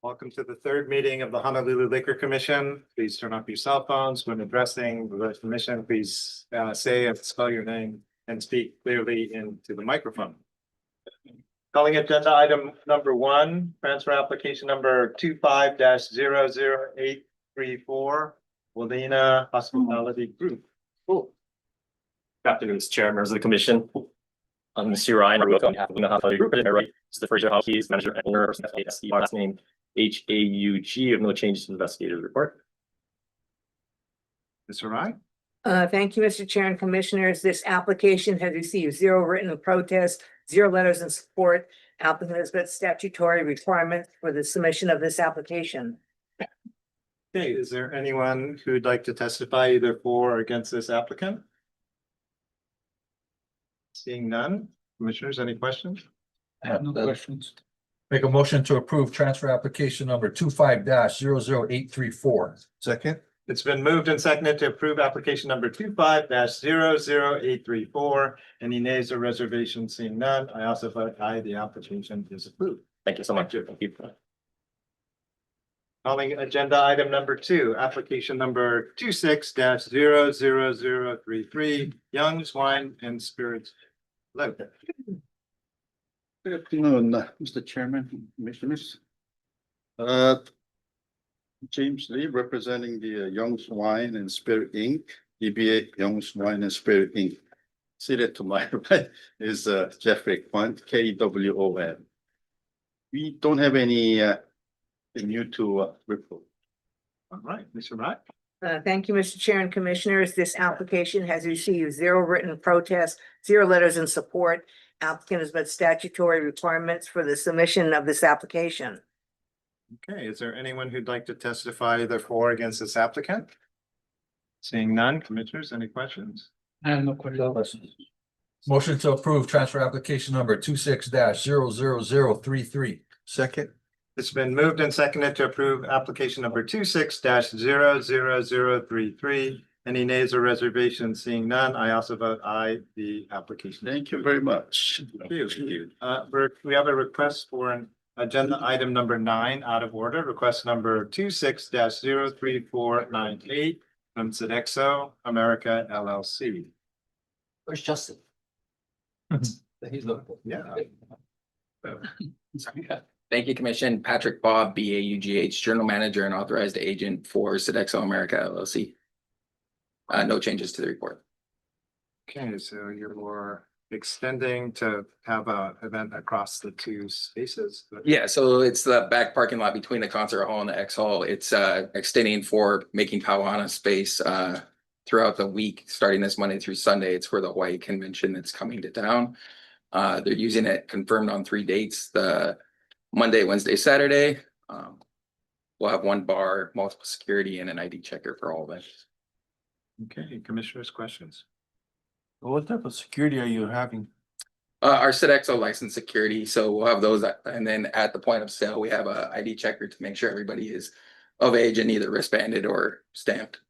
Welcome to the third meeting of the Honolulu Liquor Commission. Please turn off your cell phones when addressing the commission. Please say and spell your name and speak clearly into the microphone. Calling agenda item number 1, transfer application number 25-00834, Walina Hospitality Group. Cool. Good afternoon, Mr. Chair, members of the commission. I'm Mr. Ryan, I welcome on behalf of the Hospitality Group. Right, it's the first Keys, manager and owner of FASD, last name HAUG, of no changes to the investigator's report. Mr. Ryan? Thank you, Mr. Chair and Commissioners. This application has received 0 written protest, 0 letters in support. Applicant has met statutory requirements for the submission of this application. Okay, is there anyone who'd like to testify either for or against this applicant? Seeing none, commissioners, any questions? I have no questions. Make a motion to approve transfer application number 25-00834. Second. It's been moved and seconded to approve application number 25-00834. Any nays or reservations? Seeing none, I also vote aye. The application is approved. Thank you so much. Thank you. Calling agenda item number 2, application number 26-00033, Young's Wine and Spirits. Hello. Good afternoon, Mr. Chairman, Commissioners. James Lee, representing the Young's Wine and Spirit Inc., DBA Young's Wine and Spirit Inc. Seated to my right is Jeffrey Kwan, KWON. We don't have any new to report. All right, Mr. Wright. Thank you, Mr. Chair and Commissioners. This application has received 0 written protest, 0 letters in support. Applicant has met statutory requirements for the submission of this application. Okay, is there anyone who'd like to testify either for or against this applicant? Seeing none, commissioners, any questions? I have no questions. Motion to approve transfer application number 26-00033. Second. It's been moved and seconded to approve application number 26-00033. Any nays or reservations? Seeing none, I also vote aye. The application. Thank you very much. Thank you. We have a request for an agenda item number 9 out of order. Request number 26-03498 from Sodexo America LLC. Where's Justin? He's looking. Yeah. Thank you, Commission. Patrick Bobb, BAUGH, Journal Manager and Authorized Agent for Sodexo America LLC. No changes to the report. Okay, so you're extending to have a event across the 2 spaces? Yeah, so it's the back parking lot between the concert hall and the X hall. It's extending for making Pauana space throughout the week, starting this Monday through Sunday. It's for the Hawaii convention that's coming to town. They're using it confirmed on 3 dates, the Monday, Wednesday, Saturday. We'll have 1 bar, multiple security, and an ID checker for all of it. Okay, commissioners, questions? What type of security are you having? Our Sodexo licensed security, so we'll have those, and then at the point of sale, we have a ID checker to make sure everybody is of age and either wristbanded or stamped.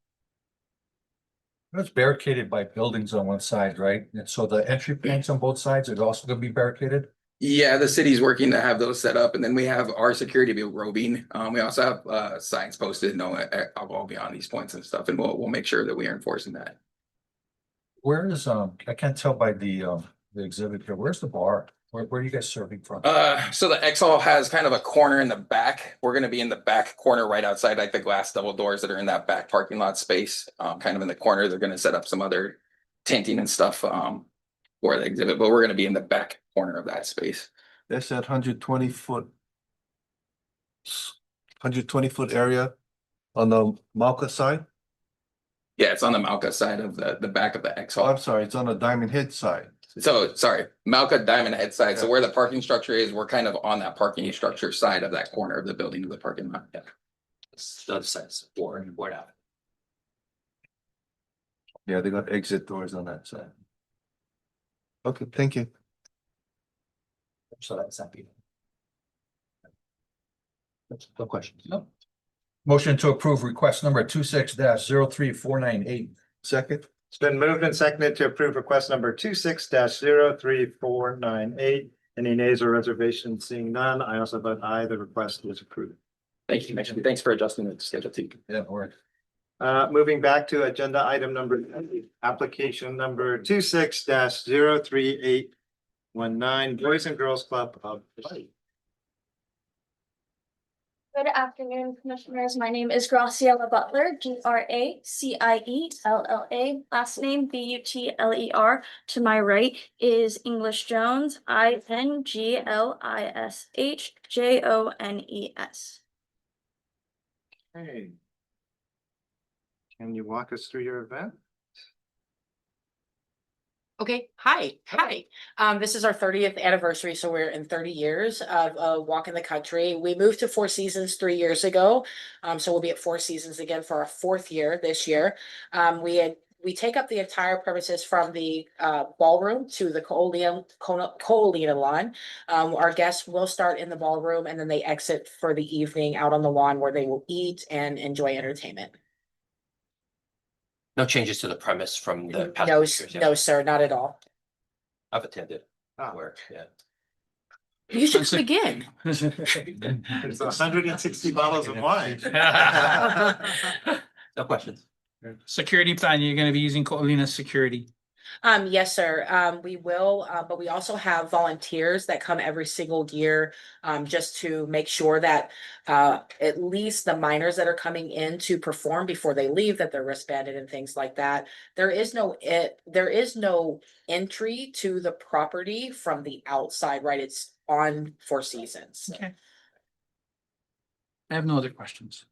It's barricaded by buildings on one side, right? And so the entry points on both sides are also gonna be barricaded? Yeah, the city's working to have those set up, and then we have our security be roving. We also have signs posted, no alcohol beyond these points and stuff, and we'll make sure that we are enforcing that. Where is, I can't tell by the exhibit here, where's the bar? Where are you guys serving from? So the X hall has kind of a corner in the back. We're gonna be in the back corner right outside, like the glass double doors that are in that back parking lot space. Kind of in the corner, they're gonna set up some other tinting and stuff for the exhibit, but we're gonna be in the back corner of that space. That's that 120-foot area on the Malka side? Yeah, it's on the Malka side of the back of the X Oh, hall. I'm sorry, it's on the Diamond Head side. So, sorry, Malka Diamond Head side. So where the parking structure is, we're kind of on that parking structure side of that corner of the building of the parking lot. Yeah. The other side's board out. Yeah, they got exit doors on that side. Okay, thank you. So that's happy. No questions. No. Motion to approve request number 26-03498. Second. It's been moved and seconded to approve request number 26-03498. Any nays or reservations? Seeing none, I also vote aye. The request is approved. Thank you, Commissioner. Thanks for adjusting the schedule too. Yeah, or Moving back to agenda item number, application number 26-03819, Boys and Girls Club of Hawaii. Good afternoon, Commissioners. My name is Graciela Butler, Graciella. Last name Butler. To my right is English Jones, InglishJones. Hey. Can you walk us through your event? Okay, hi. This is our 30th anniversary, so we're in 30 years of walking the country. We moved to Four Seasons 3 years ago. So we'll be at Four Seasons again for our 4th year this year. We take up the entire premises from the ballroom to the Coolina lawn. Our guests will start in the ballroom and then they exit for the evening out on the lawn where they will eat and enjoy entertainment. No changes to the premise from the past No, years, yeah. no, sir, not at all. I've attended Ah. work, yeah. You should begin. It's 160 bottles of wine. No questions. Security plan, you're gonna be using Coolina security. Yes, sir. We will, but we also have volunteers that come every single year, just to make sure that at least the minors that are coming in to perform before they leave, that they're wristbanded and things like that. There is no entry to the property from the outside, right? It's on Four Seasons. Okay. I have no other questions.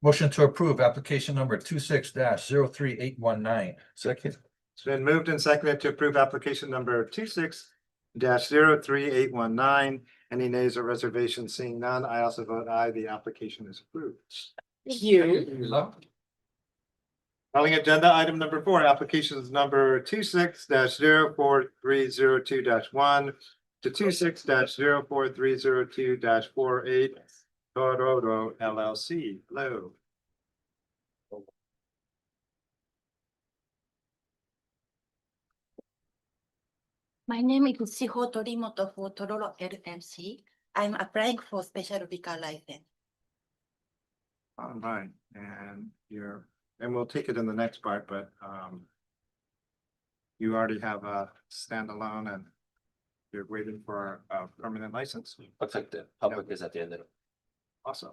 motion to approve application number 26-03819. Second. It's been moved and seconded to approve application number 26-03819. Any nays or reservations? Seeing none, I also vote aye. The application is approved. Thank you. Calling agenda item number 4, applications number 26-04302-1 to 26-04302-48. Tororo LLC. Hello. My name is Shiho Torimoto for Tororo LLC. I'm applying for special liquor license. All right, and we'll take it in the next part, but you already have a standalone and you're waiting for a permanent license. Looks like the public is at the end of it. Awesome.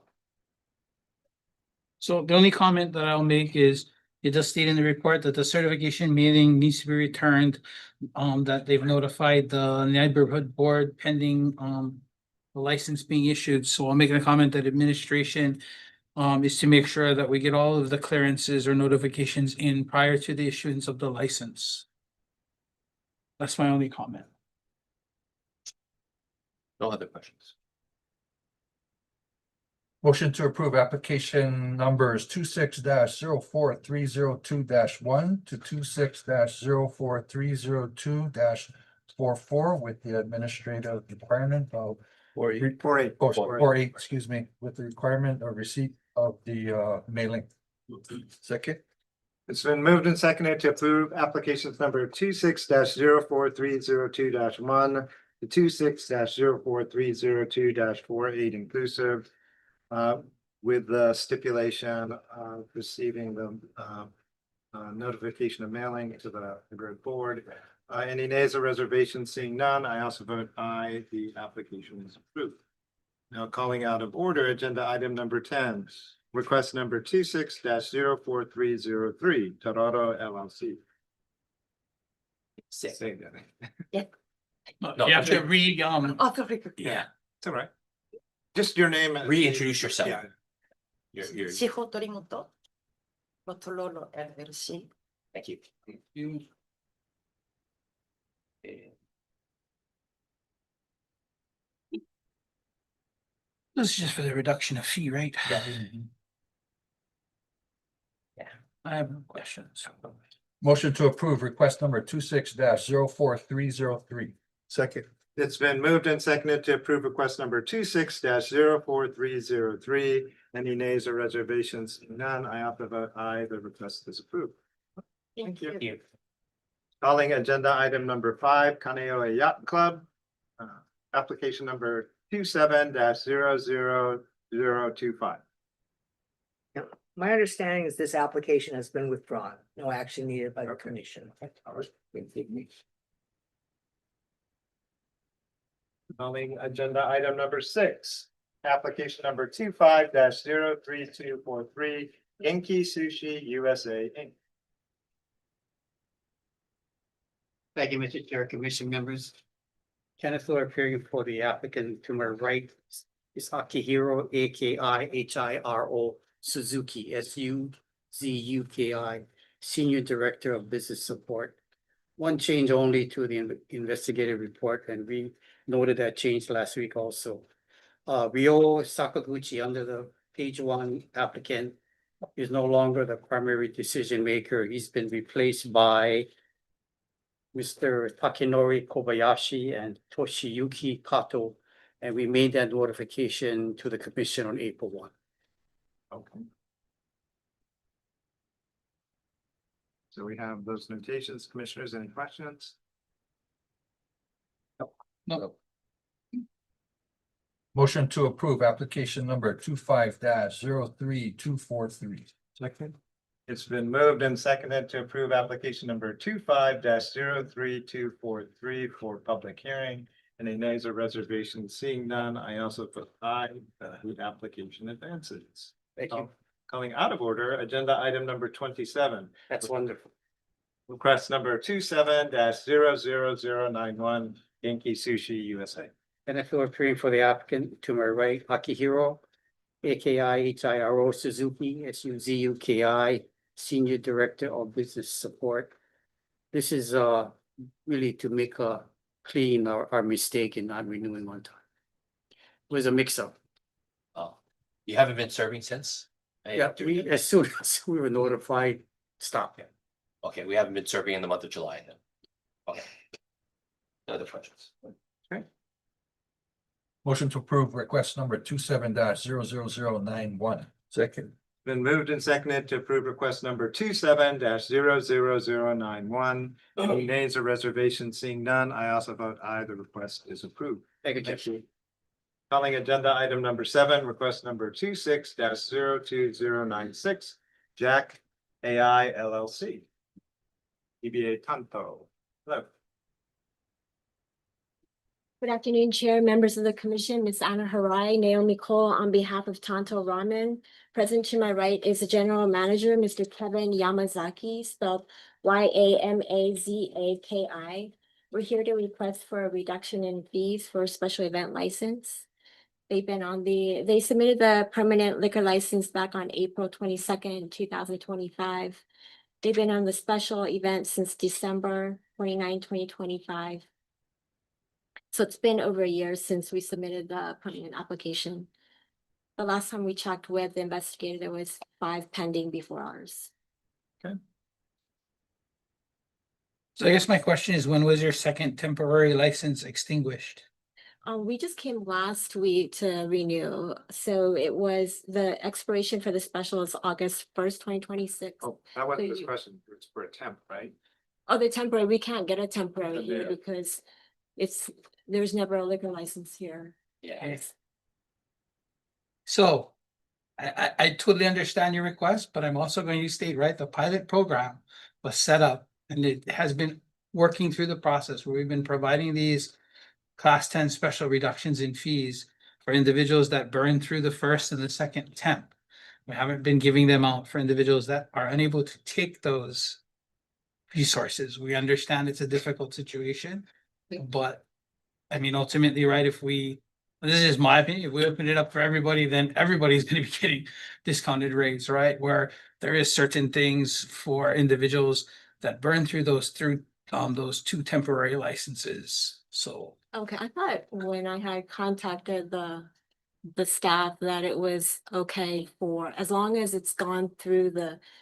So the only comment that I'll make is, it does state in the report that the certification mailing needs to be returned. That they've notified the neighborhood board pending the license being issued. So I'll make a comment that administration is to make sure that we get all of the clearances or notifications in prior to the issuance of the license. That's my only comment. No other questions. Motion to approve application numbers 26-04302-1 to 26-04302-44 with the administrative requirement of 48, excuse me, with the requirement of receipt of the mailing. Second. It's been moved and seconded to approve applications number 26-04302-1 to 26-04302-48 inclusive. With the stipulation of receiving the notification of mailing to the neighborhood board. Any nays or reservations? Seeing none, I also vote aye. The application is approved. Now calling out of order, agenda item number 10, request number 26-04303, Tororo LLC. Say that. You have to read, Oh, sorry. yeah. It's all right. Just your name. and- Reintroduce yourself. Yeah. You're- Shiho Torimoto for Tororo LLC. Thank you. This is just for the reduction of fee, right? Yeah. Yeah, I have no questions. Motion to approve request number 26-04303. Second. It's been moved and seconded to approve request number 26-04303. Any nays or reservations? None. I opt to vote aye. The request is approved. Thank you. Calling agenda item number 5, Kaneohe Yacht Club. Application number 27-00025. My understanding is this application has been withdrawn. No action needed by the commission. Calling agenda item number 6, application number 25-03243, Genki Sushi USA Inc. Thank you, Mr. Chair, Commission members. Kenneth Law appearing for the applicant. To my right is Akihiro, Akihiro Suzuki, Suzuki, Senior Director of Business Support. One change only to the investigative report, and we noted that change last week also. Ryo Sakaguchi, under the page 1 applicant, is no longer the primary decision maker. He's been replaced by Mr. Takenori Kobayashi and Toshiyuki Kato, and we made that notification to the commission on April 1. Okay. So we have those notations. Commissioners, any questions? No, Motion to approve application number 25-03243. Second. It's been moved and seconded to approve application number 25-03243 for public hearing. Any nays or reservations? Seeing none, I also put aye. The application advances. Thank you. Calling out of order, agenda item number 27. That's wonderful. Request number 27-00091, Genki Sushi USA. Kenneth Law appearing for the applicant. To my right, Akihiro, Akihiro Suzuki, Suzuki, Senior Director of Business Support. This is really to make a clean our mistake in not renewing on time. It was a mix-up. Oh, you haven't been serving since? Yeah, as soon as we were notified, stop. Okay, we haven't been serving in the month of July then. Okay. No other questions? Motion to approve request number 27-00091. Second. Been moved and seconded to approve request number 27-00091. Any nays or reservations? Seeing none, I also vote aye. The request is approved. Thank you, Jeff. Calling agenda item number 7, request number 26-02096, Jack AI LLC. EBA Tanto. Hello. Good afternoon, Chair, members of the Commission, Ms. Anna Harai, Naomi Cole on behalf of Tanto Ramen. Present to my right is the General Manager, Mr. Kevin Yamazaki, spelled Yamazaki. We're here to request for a reduction in fees for a special event license. They submitted the permanent liquor license back on April 22nd, 2025. They've been on the special event since December 29, 2025. So it's been over a year since we submitted the permanent application. The last time we checked with the investigator, there was 5 pending before ours. so I guess my question is, when was your second temporary license extinguished? We just came last week to renew. So it was the expiration for the special is August 1st, 2026. Oh, that wasn't this question. It's for a temp, right? Oh, the temporary, we can't get a temporary here Yeah. because there's never a liquor license here. Yeah. So I totally understand your request, but I'm also going to state, right, the pilot program was set up and it has been working through the process where we've been providing these Class 10 special reductions in fees for individuals that burn through the first and the second temp. We haven't been giving them out for individuals that are unable to take those resources. We understand it's a difficult situation, but I mean, ultimately, right, this is just my opinion, if we open it up for everybody, then everybody's gonna be getting discounted rates, right? Where there is certain things for individuals that burn through those 2 temporary licenses, so. Okay, I thought when I had contacted the staff that it was okay for, as long as it's gone through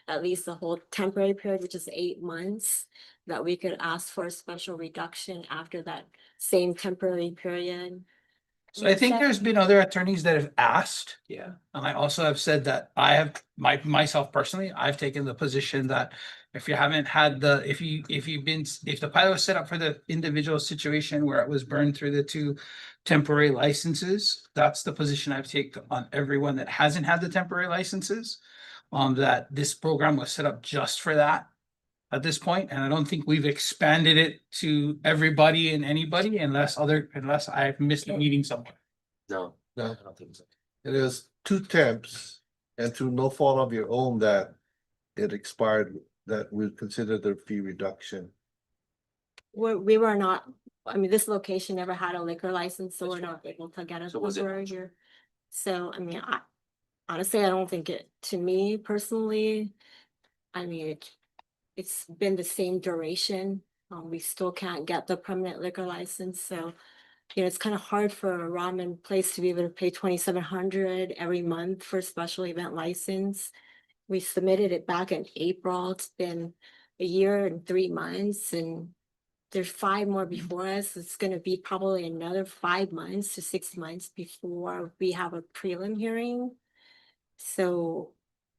at least the whole temporary period, which is 8 months, that we could ask for a special reduction after that same temporary period. So I think there's been other attorneys that have asked. Yeah. And I also have said that I have myself personally, I've taken the position that if you haven't had if the pilot was set up for the individual situation where it was burned through the two temporary licenses, that's the position I've taken on everyone that hasn't had the temporary licenses. That this program was set up just for that at this point, and I don't think we've expanded it to everybody and anybody unless I've missed a meeting somewhere. No, No. I don't think so. It is two temps and through no fault of your own that it expired, that we consider the fee reduction. We were not, I mean, this location never had a liquor license, so we're not able to get a So was it- temporary here. So, I mean, honestly, I don't think to me personally, I mean, it's been the same duration. We still can't get the permanent liquor license, so it's kind of hard for a ramen place to be able to pay 2,700 every month for a special event license. We submitted it back in April. It's been a year and 3 months, and there's 5 more before us. It's gonna be probably another 5 months to 6 months before we have a prelim hearing. So,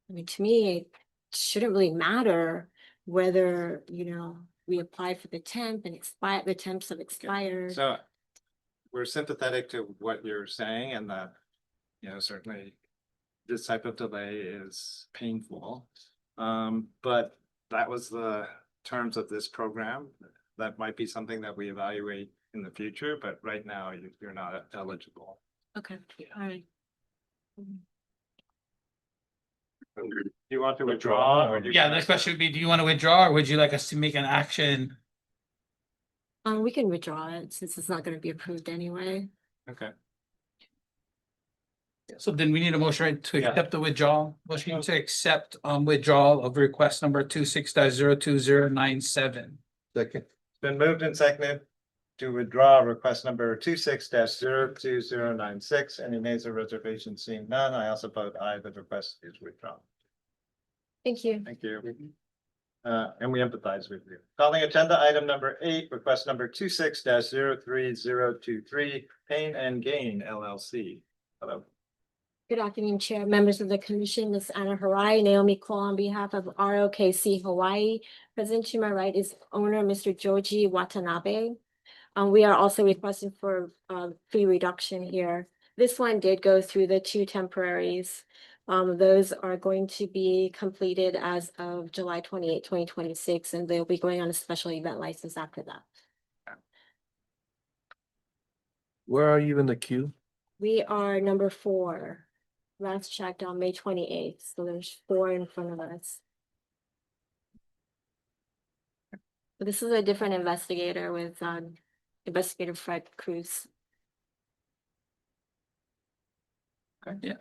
I mean, to me, it shouldn't really matter whether, we apply for the temp and the temps have expired. So we're sympathetic to what you're saying and that, certainly this type of delay is painful. But that was the terms of this program. That might be something that we evaluate in the future, but right now you're not eligible. Okay, all right. Do you want to withdraw or? Yeah, the question would be, do you want to withdraw or would you like us to make an action? We can withdraw it since it's not gonna be approved anyway. Okay. So then we need a motion to Yeah. accept the withdrawal, motion to accept withdrawal of request number 26-02097. Second. It's been moved and seconded to withdraw request number 26-02096. Any nays or reservations? Seeing none, I also vote aye. The request is withdrawn. Thank you. Thank you. And we empathize with you. Calling agenda item number 8, request number 26-03023, Pain and Gain LLC. Hello. Good afternoon, Chair, members of the commission. Ms. Anna Harai, Naomi Cole on behalf of ROKC Hawaii. Present to my right is owner, Mr. Joji Watanabe. We are also requesting for fee reduction here. This one did go through the 2 temporaries. Those are going to be completed as of July 28, 2026, and they'll be going on a special event license after that. Where are you in the queue? We are number 4. Last checked on May 28th, so there's 4 in front of us. But this is a different investigator with investigator Fred Cruz. Yeah.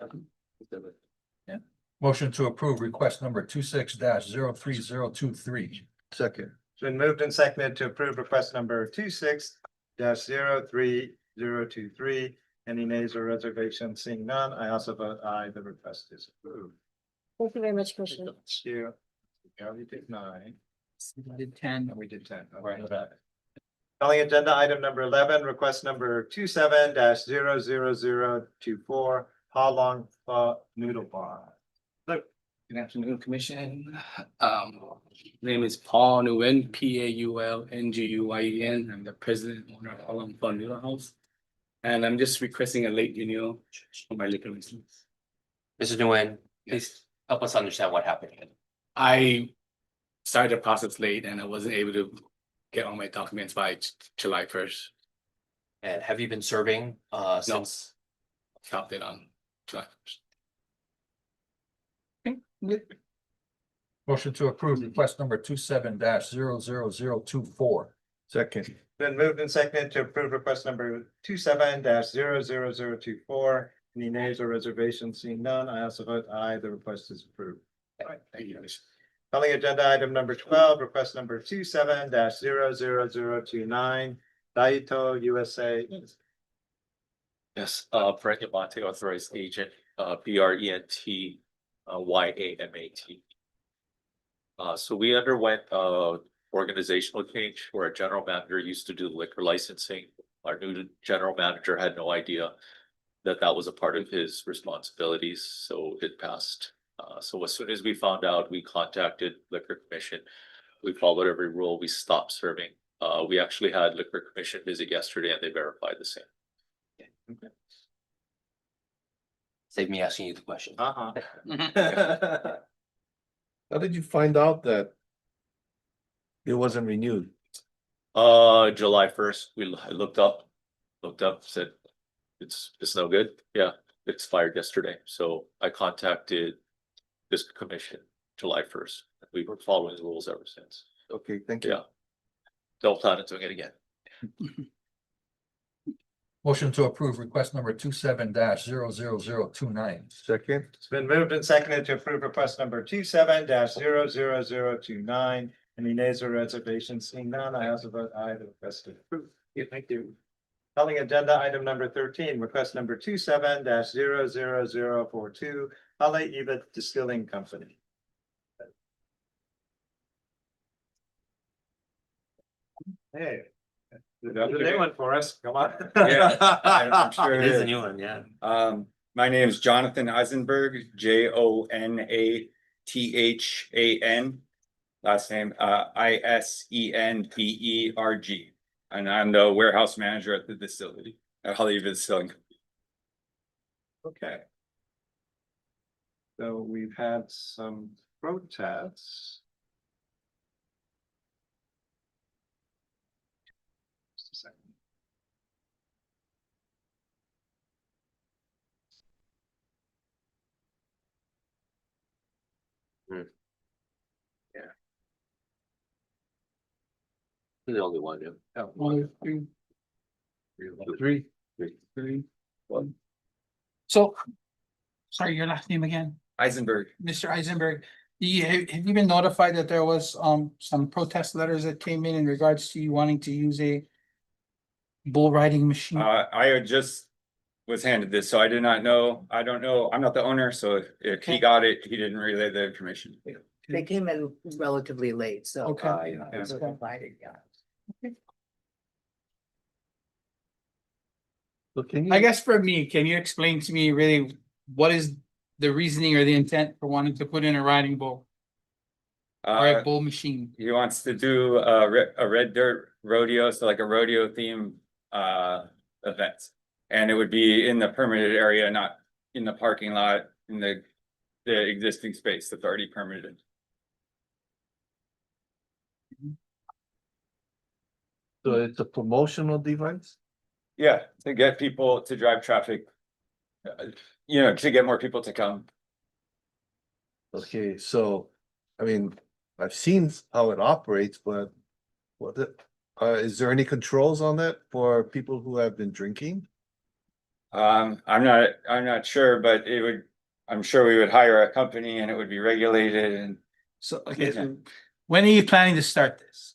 Motion to approve request number 26-03023. Second. It's been moved and seconded to approve request number 26-03023. Any nays or reservations? Seeing none, I also vote aye. The request is approved. Thank you very much, Commissioner. Thank you. We already did 9. We did 10. And we did 10. Right. Calling agenda item number 11, request number 27-00024, Ha Long Pho Noodle Bar. Good afternoon, Commission. Name is Paul Nguyen, Paulnguyen. I'm the president and owner of Alam Fun Noodle House. And I'm just requesting a late renewal for my liquor license. Mr. Nguyen, please help us understand what happened. I started the process late and I wasn't able to get all my documents by July 1st. And have you been serving since? Stopped it on July 1st. Motion to approve request number 27-00024. Second. Been moved and seconded to approve request number 27-00024. Any nays or reservations? Seeing none, I also vote aye. The request is approved. All right, thank you. Calling agenda item number 12, request number 27-00029, Daito USA. Yes, Brent Yamate, authorized agent, BRENT YAMAT. So we underwent organizational change where a general manager used to do liquor licensing our new general manager had no idea that that was a part of his responsibilities, so it passed. So as soon as we found out, we contacted Liquor Commission. We followed every rule, we stopped serving. We actually had Liquor Commission visit yesterday and they verified the same. Save me asking you the question. Uh-huh. How did you find out that it wasn't renewed? July 1st, I looked up, said, it's no good. Yeah, it expired yesterday. So I contacted this commission July 1st. We were following the rules ever since. Okay, thank you. Yeah. Don't plan on doing it again. Motion to approve request number 27-00029. Second, It's been moved and seconded to approve request number 27-00029. Any nays or reservations? Seeing none, I also vote aye. The request is approved. Yeah, thank you. Calling agenda item number 13, request number 27-00042, Hale Eva Distilling Company. Hey. That's a new one for us. Come on. Yeah, I'm sure It is a new one, yeah. My name is Jonathan Eisenberg, Jonathan. Last name, Isenberg. And I'm the warehouse manager at the distillery, at Hollywood Distilling. Okay. So we've had some protests. Just a second. You're the only one, yeah. Oh, One, two, three. three, one. So, sorry, your last name again, Eisenberg. Mr. Eisenberg. Have you been notified that there was some protest letters that came in regards to you wanting to use a bull riding machine? I just was handed this, so I did not know. I don't know. I'm not the owner, so if he got it, he didn't relay the information. They came in relatively late, so. Okay. You know, it was provided, yeah. So can I you, guess for me, can you explain to me really what is the reasoning or the intent for wanting to put in a riding bull or a bull machine? He wants to do a red dirt rodeo, so like a rodeo theme event. And it would be in the permitted area, not in the parking lot, in the existing space that's already permitted. so it's a promotional device? Yeah, to get people to drive traffic. You know, to get more people to come. Okay, so, I mean, I've seen how it operates, but is there any controls on that for people who have been drinking? I'm not sure, but I'm sure we would hire a company and it would be regulated and. So, okay, so when are you planning to start this?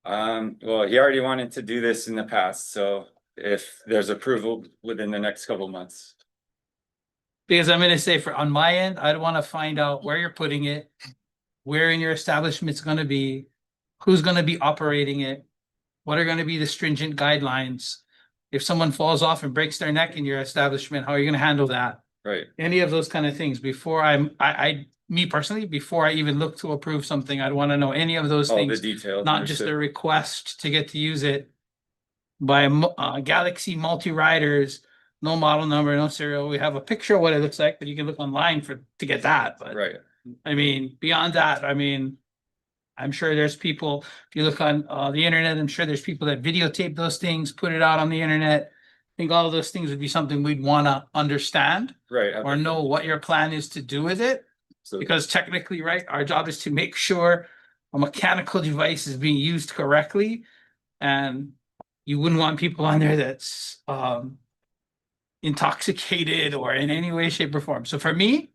Well, he already wanted to do this in the past, so if there's approval within the next couple of months. Because I'm gonna say on my end, I'd wanna find out where you're putting it, where in your establishment's gonna be, who's gonna be operating it, what are gonna be the stringent guidelines? If someone falls off and breaks their neck in your establishment, how are you gonna handle that? Right. Any of those kind of things before me personally, before I even look to approve something, I'd wanna know any of those All the things, details. not just a understood. request to get to use it by Galaxy Multi-Riders, no model number, no serial. We have a picture of what it looks like, but you can look online to get that, but Right. I mean, beyond that, I mean, I'm sure there's people, if you look on the internet, I'm sure there's people that videotape those things, put it out on the internet. I think all of those things would be something we'd wanna understand Right. or know what your plan is to do with it. So, Because technically, right, our job is to make sure a mechanical device is being used correctly. And you wouldn't want people on there that's intoxicated or in any way, shape, or form. So for me,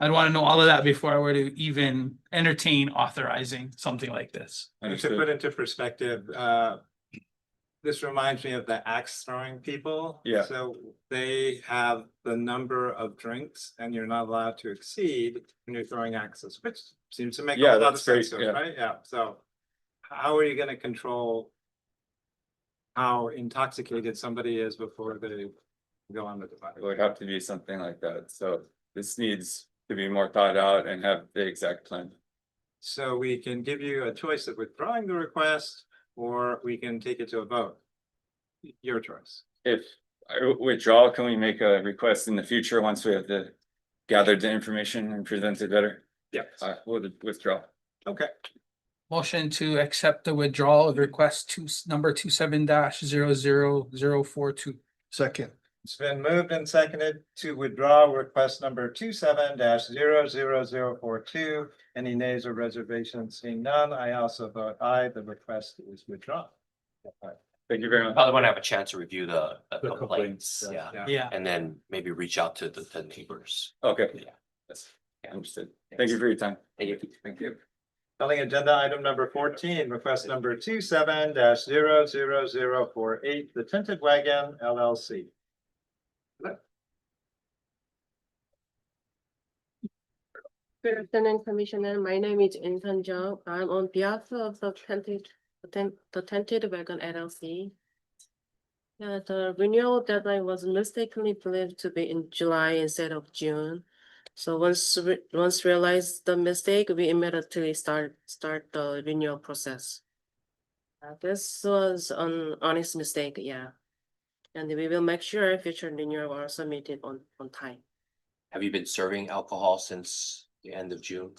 I'd want to know all of that before I were to even entertain authorizing something like this. And to put into perspective, this reminds me of the axe throwing people. Yeah. So they have the number of drinks and you're not allowed to exceed when you're throwing axes, which seems to make a Yeah, lot of that's great, sense, yeah. right? Yeah, so how are you gonna control how intoxicated somebody is before they go on the It device. would have to be something like that, so this needs to be more thought out and have the exact plan. So we can give you a choice of withdrawing the request, or we can take it to a vote. Your choice. If I withdraw, can we make a request in the future once we have gathered the information and presented better? Yeah. We'll withdraw. Okay. Motion to accept the withdrawal of request number 27-00042. Second. It's been moved and seconded to withdraw request number 27-00042. Any nays or reservations? Seeing none, I also vote aye. The request is withdrawn. Thank you very much. Probably want to have a chance to review the The complaints, complaints, yeah, Yeah. and then maybe reach out to the neighbors. Okay, Yeah. that's understood. Thank you for your time. Thank you. Thank you. Calling agenda item number 14, request number 27-00048, the Tinted Wagon LLC. Good afternoon, Commissioner. My name is Insan Jung. I'm on behalf of the Tented Wagon LLC. Yeah, the renewal deadline was mistakenly believed to be in July instead of June. So once realized the mistake, we immediately start the renewal process. This was an honest mistake, yeah. And we will make sure future renewal are submitted on time. Have you been serving alcohol since the end of June?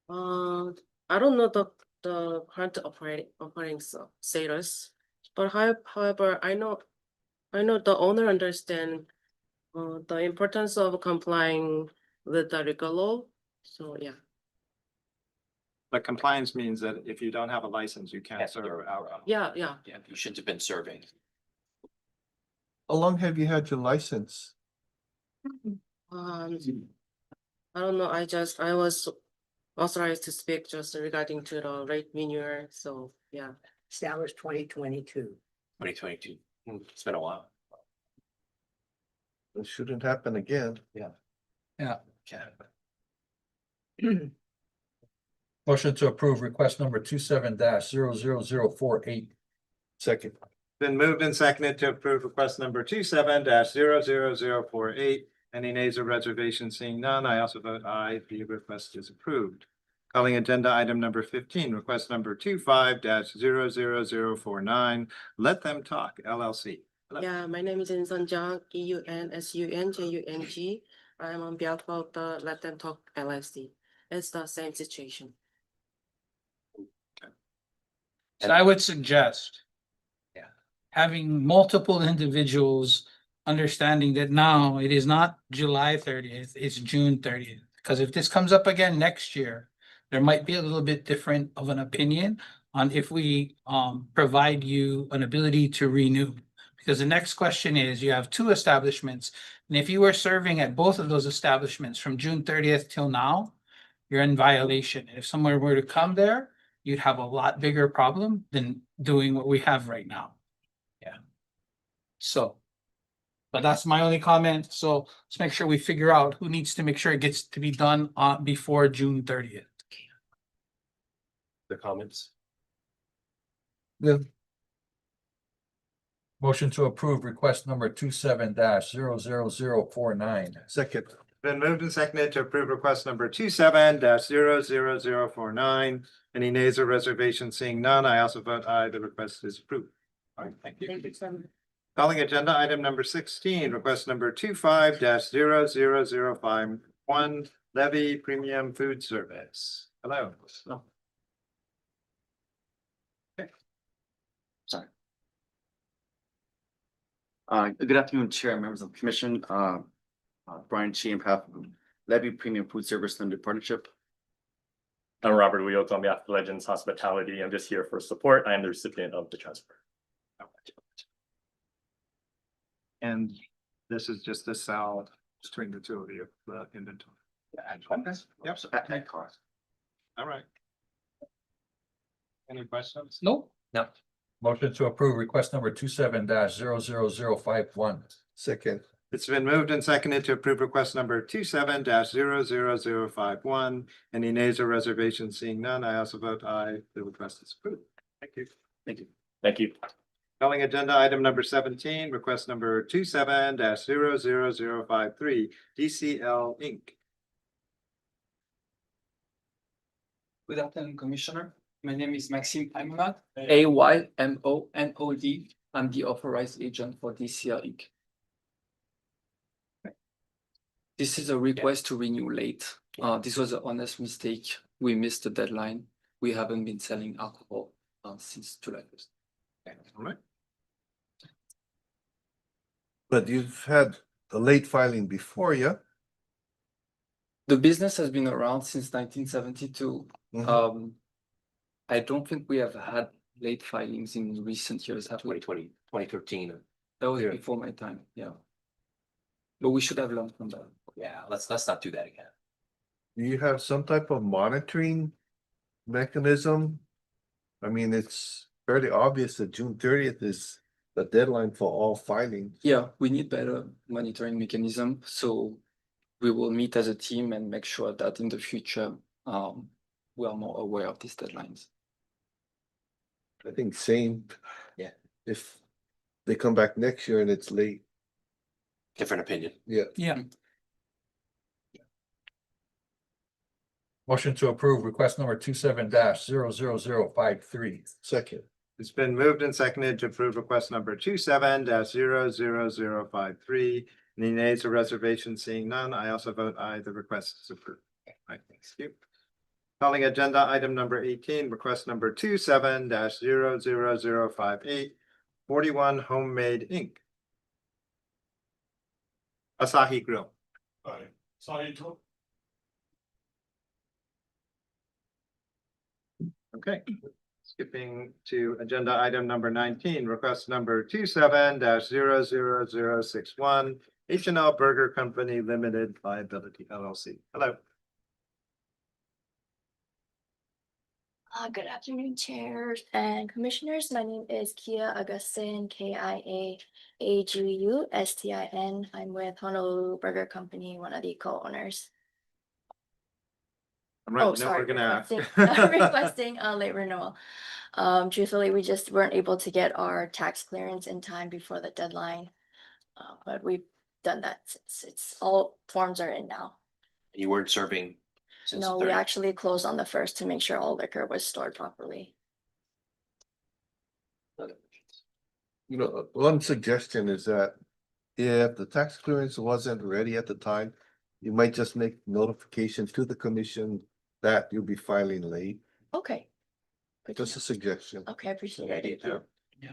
I don't know the current operating status, but however, I know the owner understand the importance of complying with the liquor law. So yeah. But compliance means that if you don't have a license, you can't Can't serve serve. alcohol. Yeah. Yeah, you should have been serving. How long have you had your license? I don't know. I was authorized to speak just regarding to the rate renewal. So yeah. Established 2022. 2022. It's been a while. It shouldn't happen again. Yeah. Yeah. Okay. Motion to approve request number 27-00048. Second. Been moved and seconded to approve request number 27-00048. Any nays or reservations? Seeing none, I also vote aye. The request is approved. Calling agenda item number 15, request number 25-00049. Let Them Talk LLC. Hello. Yeah, my name is Insan Jung, EUNSUNJUNG. I'm on behalf of the Let Them Talk LLC. It's the same situation. So I would suggest having multiple individuals understanding that now it is not July 30th, it's June 30th. Because if this comes up again next year, there might be a little bit different of an opinion on if we provide you an ability to renew. Because the next question is, you have two establishments, and if you were serving at both of those establishments from June 30th till now, you're in violation. If someone were to come there, you'd have a lot bigger problem than doing what we have right now. Yeah. So, but that's my only comment. So let's make sure we figure out who needs to make sure it gets to be done before June 30th. The comments? Yeah. Motion to approve request number 27-00049. Second. Been moved and seconded to approve request number 27-00049. Any nays or reservations? Seeing none, I also vote aye. The request is approved. All right, thank you. Thank you so much. Calling agenda item number 16, request number 25-00051, Levy Premium Food Service. Hello. Sorry. Good afternoon, Chair, members of the Commission. Brian Chi, on behalf of Levy Premium Food Service Limited Partnership. I'm Robert Wheels on behalf of Legends Hospitality. I'm just here for support. I am the recipient of the transfer. And this is just a sell between the two of you, the inventory. Yep. At cost. All right. Any questions? Nope. No. Motion to approve request number 27-00051. Second. It's been moved and seconded to approve request number 27-00051. Any nays or reservations? Seeing none, I also vote aye. The request is approved. Thank you. Thank you. Thank you. Calling agenda item number 17, request number 27-00053, DCL Inc. Good afternoon, Commissioner. My name is Maxime Aymonod, Aymonod. I'm the authorized agent for DCL Inc. This is a request to renew late. This was an honest mistake. We missed the deadline. We haven't been selling alcohol since July 1st. All right. But you've had a late filing before, yeah? The business has been around since 1972. Mhm. I don't think we have had late filings in recent years. 2013. That was before my time, yeah. But we should have learned from that. Yeah, let's not do that again. Do you have some type of monitoring mechanism? I mean, it's fairly obvious that June 30th is the deadline for all filings. Yeah, we need better monitoring mechanism, so we will meet as a team and make sure that in the future, we are more aware of these deadlines. I think same. Yeah. If they come back next year and it's late, Different opinion. yeah. Yeah. Motion to approve request number 27-00053. Second. It's been moved and seconded to approve request number 27-00053. Any nays or reservations? Seeing none, I also vote aye. The request is approved. Right, thank you. Calling agenda item number 18, request number 27-00058, 41 Homemade Inc. Asahi Grill. Okay, skipping to agenda item number 19, request number 27-00061, H&L Burger Company Limited Liability LLC. Hello. Good afternoon, chairs and commissioners. My name is Kia Augustin, KIAAGUSTIN. I'm with Honolulu Burger Company, one of the co-owners. Right, Oh, no, sorry, we're gonna requesting a late renewal. Truthfully, we just weren't able to get our tax clearance in time before the deadline. But we've done that since it's all forms are in now. You weren't serving since No, the we 30th. actually closed on the 1st to make sure all liquor was stored properly. You know, one suggestion is that if the tax clearance wasn't ready at the time, you might just make notification to the commission that you'll be filing late. Okay. Good to Just a suggestion. Okay, I appreciate it. Thank you.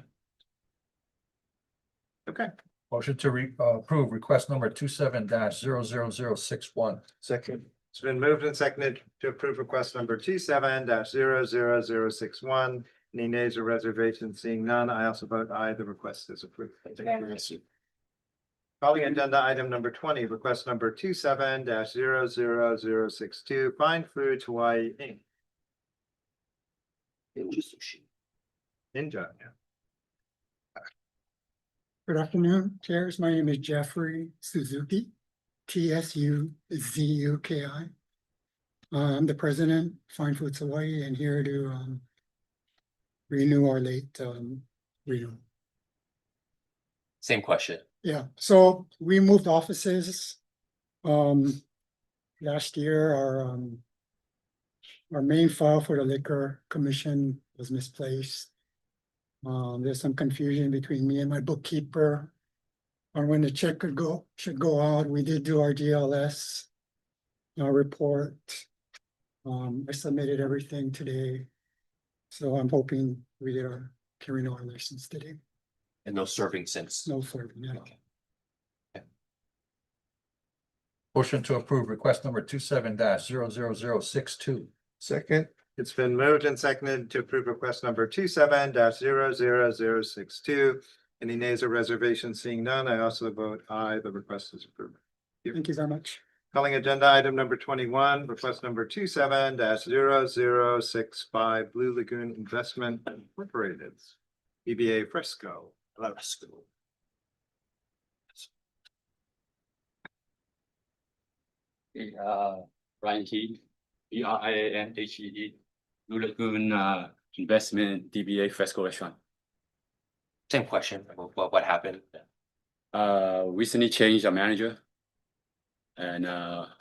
Okay. Motion to approve request number 27-00061. Second. It's been moved and seconded to approve request number 27-00061. Any nays or reservations? Seeing none, I also vote aye. The request is approved. Thank you very much. Calling agenda item number 20, request number 27-00062, Fine Foods Hawaii Inc. Ninja. Good afternoon, chairs. My name is Jeffrey Suzuki, TSUZUKI. I'm the president, Fine Foods Hawaii, and here to renew our late renewal. Same question. Yeah, so we moved offices last year. Our main file for the liquor commission was misplaced. There's some confusion between me and my bookkeeper on when the check should go out. We did do our GLS report. I submitted everything today. So I'm hoping we can renew our license today. And no serving since. No serving, yeah. Motion to approve request number 27-00062. Second. It's been moved and seconded to approve request number 27-00062. Any nays or reservations? Seeing none, I also vote aye. The request is approved. Thank you very much. Calling agenda item number 21, request number 27-0065, Blue Lagoon Investment Incorporated, EBA Fresco. Hello. Brian Key, BRIANHEE, Blue Lagoon Investment DBA Fresco Restaurant. Same question, what happened? Recently changed our manager. And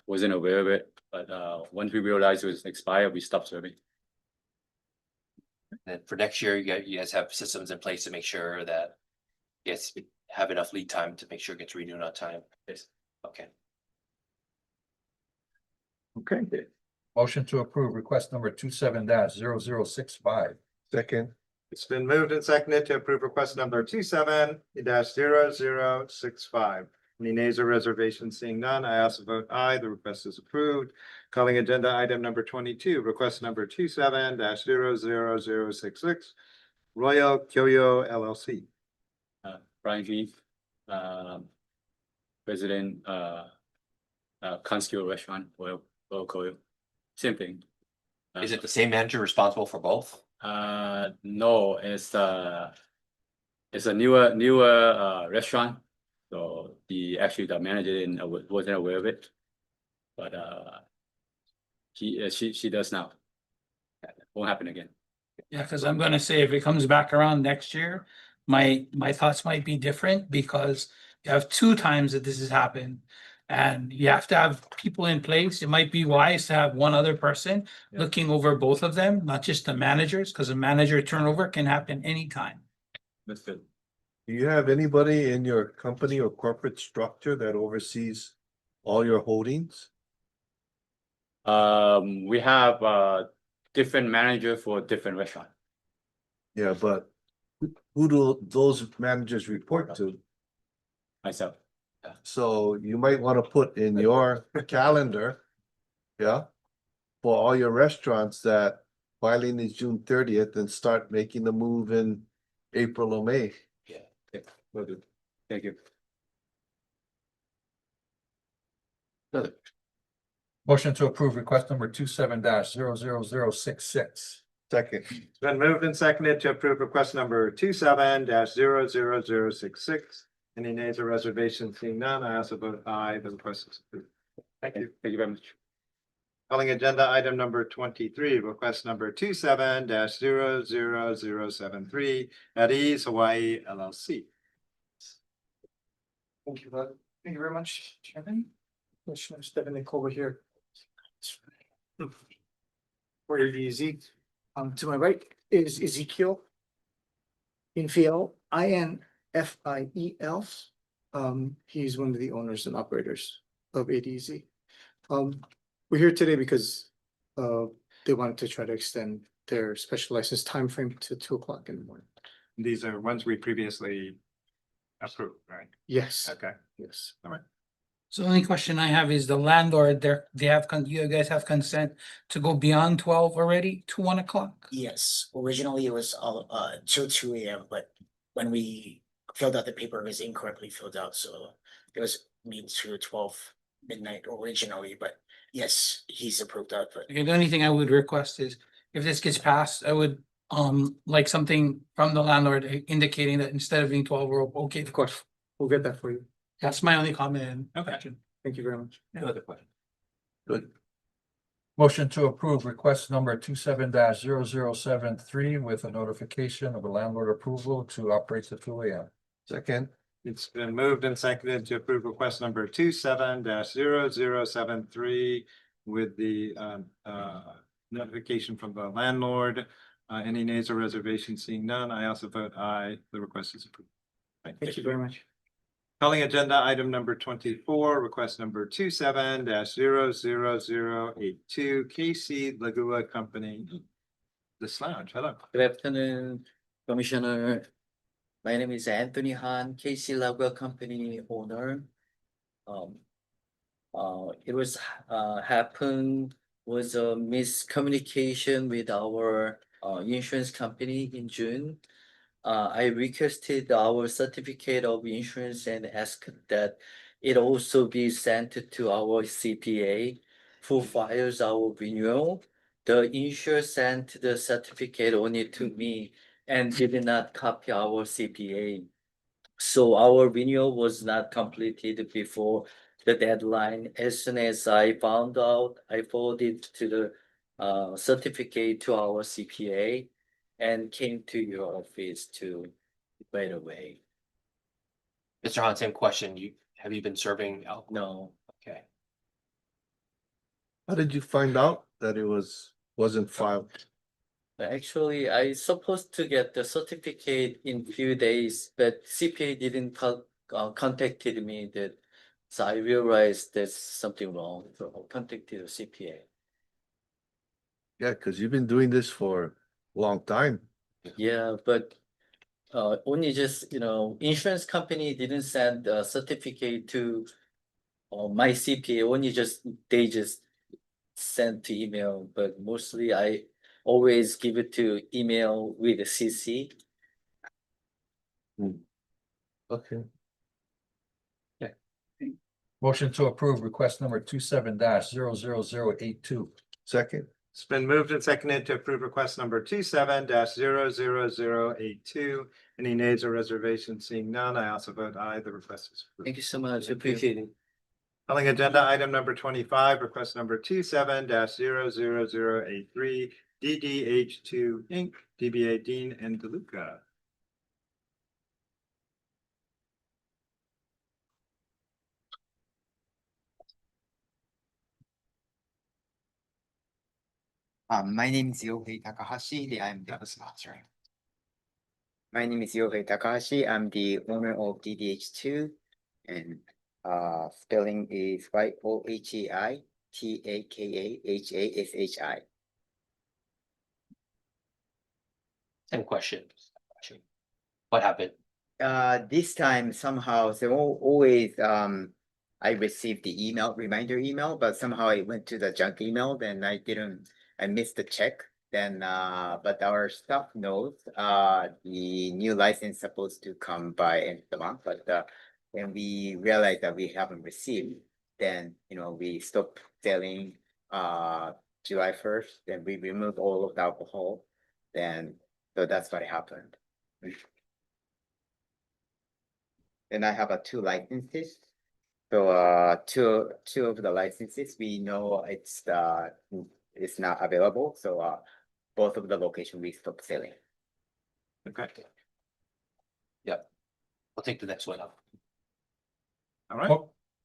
wasn't aware of it, but once we realized it was expired, we stopped serving. And for next year, you guys have systems in place to make sure that you guys have enough lead time to make sure it gets renewed on time. Yes. Okay. Okay. Motion to approve request number 27-0065. Second. It's been moved and seconded to approve request number 27-0065. Any nays or reservations? Seeing none, I also vote aye. The request is approved. Calling agenda item number 22, request number 27-00066. Royal Kyoyo LLC. Brian G, President, Kanskyo Restaurant, Royal Koyo. Same thing. Is it the same manager responsible for both? No, it's a newer restaurant. So the manager wasn't aware of it. But she does now. Won't happen again. Yeah, because I'm gonna say if it comes back around next year, my thoughts might be different because you have 2 times that this has happened. And you have to have people in place. It might be wise to have one other person looking over both of them, not just the managers, because a manager turnover can happen anytime. That's good. Do you have anybody in your company or corporate structure that oversees all your holdings? We have different manager for different restaurant. Yeah, but who do those managers report to? Myself. So you might want to put in your calendar, yeah, for all your restaurants that filing is June 30th and start making the move in April or May. Yeah, will do. Thank you. Motion to approve request number 27-00066. Second. It's been moved and seconded to approve request number 27-00066. Any nays or reservations? Seeing none, I also vote aye. The request is approved. Thank you. Thank you very much. Calling agenda item number 23, request number 27-00073 at Ease Hawaii LLC. Thank you, thank you very much, Chairman. Commissioner Stephanie over here. Where easy. To my right is Ezekiel Infiel, INFIEL. He's one of the owners and operators of ADZ. We're here today because they wanted to try to extend their special license timeframe to 2 o'clock in the morning. These are ones we previously approved, right? Yes. Okay. Yes. All right. So the only question I have is the landlord, you guys have consent to go beyond 12 already to 1 o'clock? Yes, originally it was all till 2 AM, but when we filled out the paper, it was incorrectly filled out, so it was made to 12 midnight originally, but yes, he's approved that, but Okay, the only thing I would request is if this gets passed, I would like something from the landlord indicating that instead of being 12, we're okay. Of course, we'll get that for you. That's my only comment. Okay. Thank you very much. No other question. Good. Motion to approve request number 27-0073 with a notification of a landlord approval to operate to 2 AM. Second. It's been moved and seconded to approve request number 27-0073 with the notification from the landlord. Any nays or reservations? Seeing none, I also vote aye. The request is approved. Thank you very much. Calling agenda item number 24, request number 27-00082, KC Lagua Company. This lounge, hello. Good afternoon, Commissioner. My name is Anthony Han, KC Lagua Company owner. It was happened was a miscommunication with our insurance company in June. I requested our certificate of insurance and asked that it also be sent to our CPA who files our renewal. The insurer sent the certificate only to me and did not copy our CPA. So our renewal was not completed before the deadline. As soon as I found out, I forwarded to the certificate to our CPA and came to your office to right away. Mr. Han, same question. Have you been serving alcohol? No, Okay. How did you find out that it wasn't filed? but actually, I supposed to get the certificate in few days, but CPA didn't contacted me that. So I realized there's something wrong, so I contacted the CPA. Yeah, because you've been doing this for a long time. Yeah, but only just, insurance company didn't send a certificate to my CPA, only just, they just sent to email, but mostly I always give it to email with a CC. Okay. Motion to approve request number 27-00082. Second. It's been moved and seconded to approve request number 27-00082. Any nays or reservations? Seeing none, I also vote aye. The request is approved. Thank you so much, appreciate it. Calling agenda item number 25, request number 27-00083, DDH2 Inc., DBA Dean and DeLuca. My name is Yohei Takahashi. I'm the sponsor. My name is Yohei Takahashi. I'm the owner of DDH2, and spelling is YOHEI TAKAHASHI. Same question. What happened? This time somehow, so always I received the reminder email, but somehow I went to the junk email, then I missed the check. Then but our staff knows the new license supposed to come by end of the month, but when we realized that we haven't received, then we stopped selling July 1st, then we removed all of the alcohol, then so that's what happened. Then I have 2 licenses. So two of the licenses we know it's not available. So both of the location we stopped selling. Okay. Yep. I'll take the next one up. All right.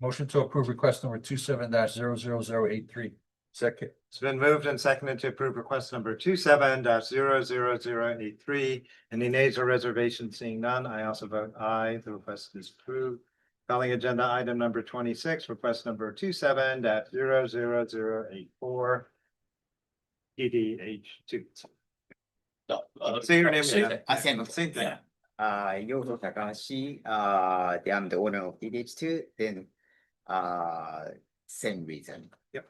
Motion to approve request number 27-00083. Second. It's been moved and seconded to approve request number 27-00083. Any nays or reservations? Seeing none, I also vote aye. The request is approved. Calling agenda item number 26, request number 27-00084. DDH2. No. Say your name Same again. thing. Thing. Yoho Takahashi, I'm the owner of DDH2, then same reason. Yep.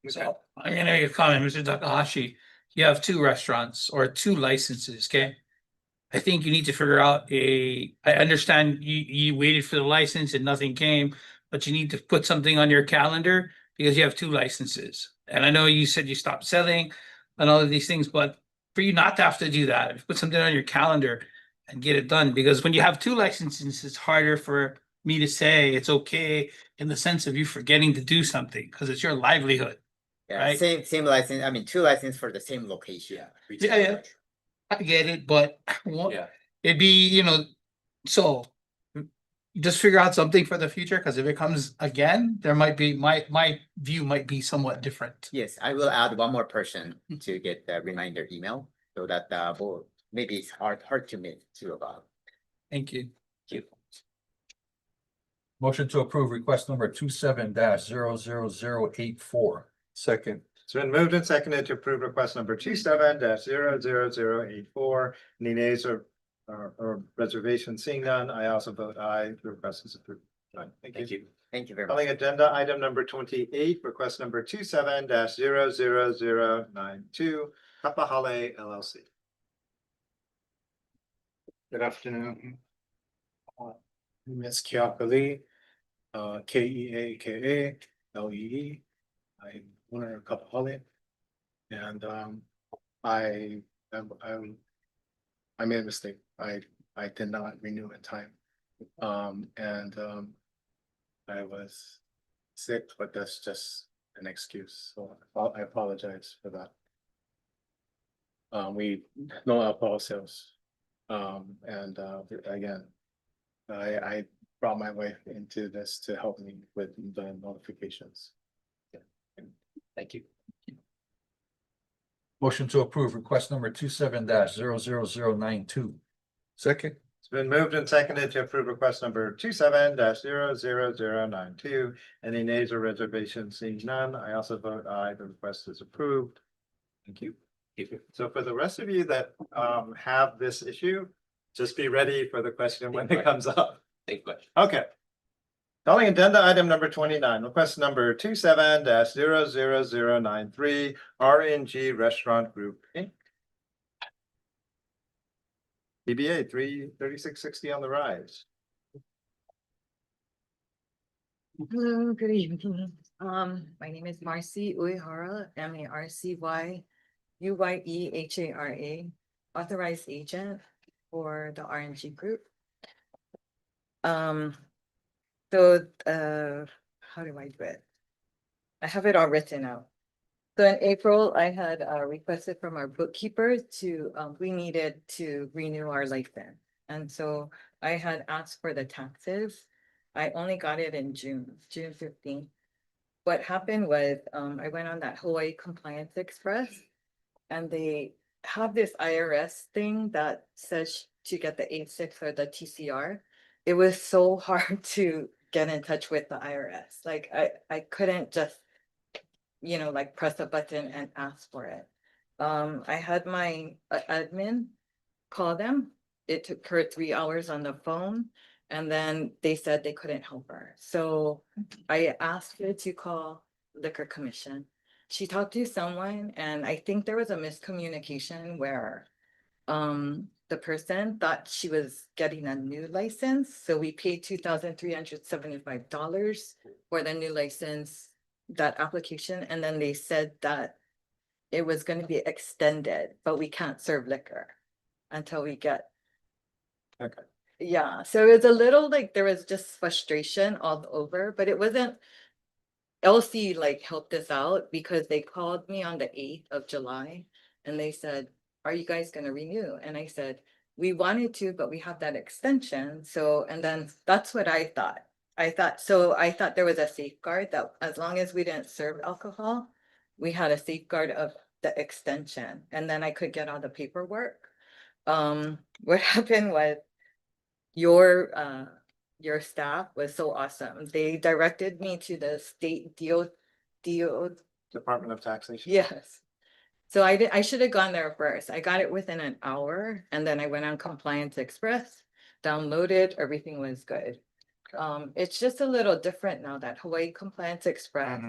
So I'm gonna make a comment, Mr. Takahashi. You have 2 restaurants or 2 licenses, okay? I think you need to figure out I understand you waited for the license and nothing came, but you need to put something on your calendar because you have 2 licenses. And I know you said you stopped selling and all of these things, but for you not to have to do that, put something on your calendar and get it done. Because when you have 2 licenses, it's harder for me to say it's okay in the sense of you forgetting to do something because it's your livelihood. Yeah, Right. same license. I mean, 2 licenses for the same location. Yeah. I get it, but it'd be, so just figure out something for the future, because if it comes again, there might be, my view might be somewhat different. Yes, I will add one more person to get the reminder email so that maybe it's hard to miss 2 of us. Thank you. Thank you. Motion to approve request number 27-00084. Second. It's been moved and seconded to approve request number 27-00084. Any nays or reservations? Seeing none, I also vote aye. The request is approved. Fine. Thank you. Thank you very much. Calling agenda item number 28, request number 27-00092, Kapahale LLC. Good afternoon. Ms. Keaka Lee, KEAKALEE. I'm owner of Kapahale. And I made a mistake. I did not renew in time. I was sick, but that's just an excuse. So I apologize for that. We no alcohol sales Again, I brought my wife into this to help me with the notifications. Thank you. Motion to approve request number 27-00092. Second. It's been moved and seconded to approve request number 27-00092. Any nays or reservations? Seeing none, I also vote aye. The request is approved. Thank you. So for the rest of you that have this issue, just be ready for the question when it comes up. Thank you. Okay. Calling agenda item number 29, request number 27-00093, RNG Restaurant Group, Inc. DBA 33660 on the rise. Hello, good evening. My name is Marcy Uehara, MARCYUYEHARA, authorized agent for the RNG Group. How do I do it? I have it all written out. So in April, I had requested from our bookkeeper we needed to renew our license. And so I had asked for the taxes. I only got it in June 15th. What happened was, I went on that Hawaii Compliance Express and they have this IRS thing that says to get the A6 or the TCR. It was so hard to get in touch with the IRS. Like I couldn't just, like press a button and ask for it. I had my admin call them. It took her 3 hours on the phone and then they said they couldn't help her. So I asked her to call Liquor Commission. She talked to someone and I think there was a miscommunication where the person thought she was getting a new license. So we paid $2,375 for the new license, that application, and then they said that it was going to be extended, but we can't serve liquor until we get. Okay. Yeah, so it was a little like there was just frustration all over, but it wasn't. LC like helped us out because they called me on the 8th of July and they said, are you guys going to renew? And I said, we wanted to, but we have that extension. So, and then that's what I thought. I thought there was a safeguard that as long as we didn't serve alcohol, we had a safeguard of the extension and then I could get all the paperwork. What happened was your staff was so awesome. They directed me to the state Department of Taxation. Yes. So I should have gone there first. I got it within an hour and then I went on Compliance Express, downloaded, everything was good. It's just a little different now that Hawaii Compliance Express.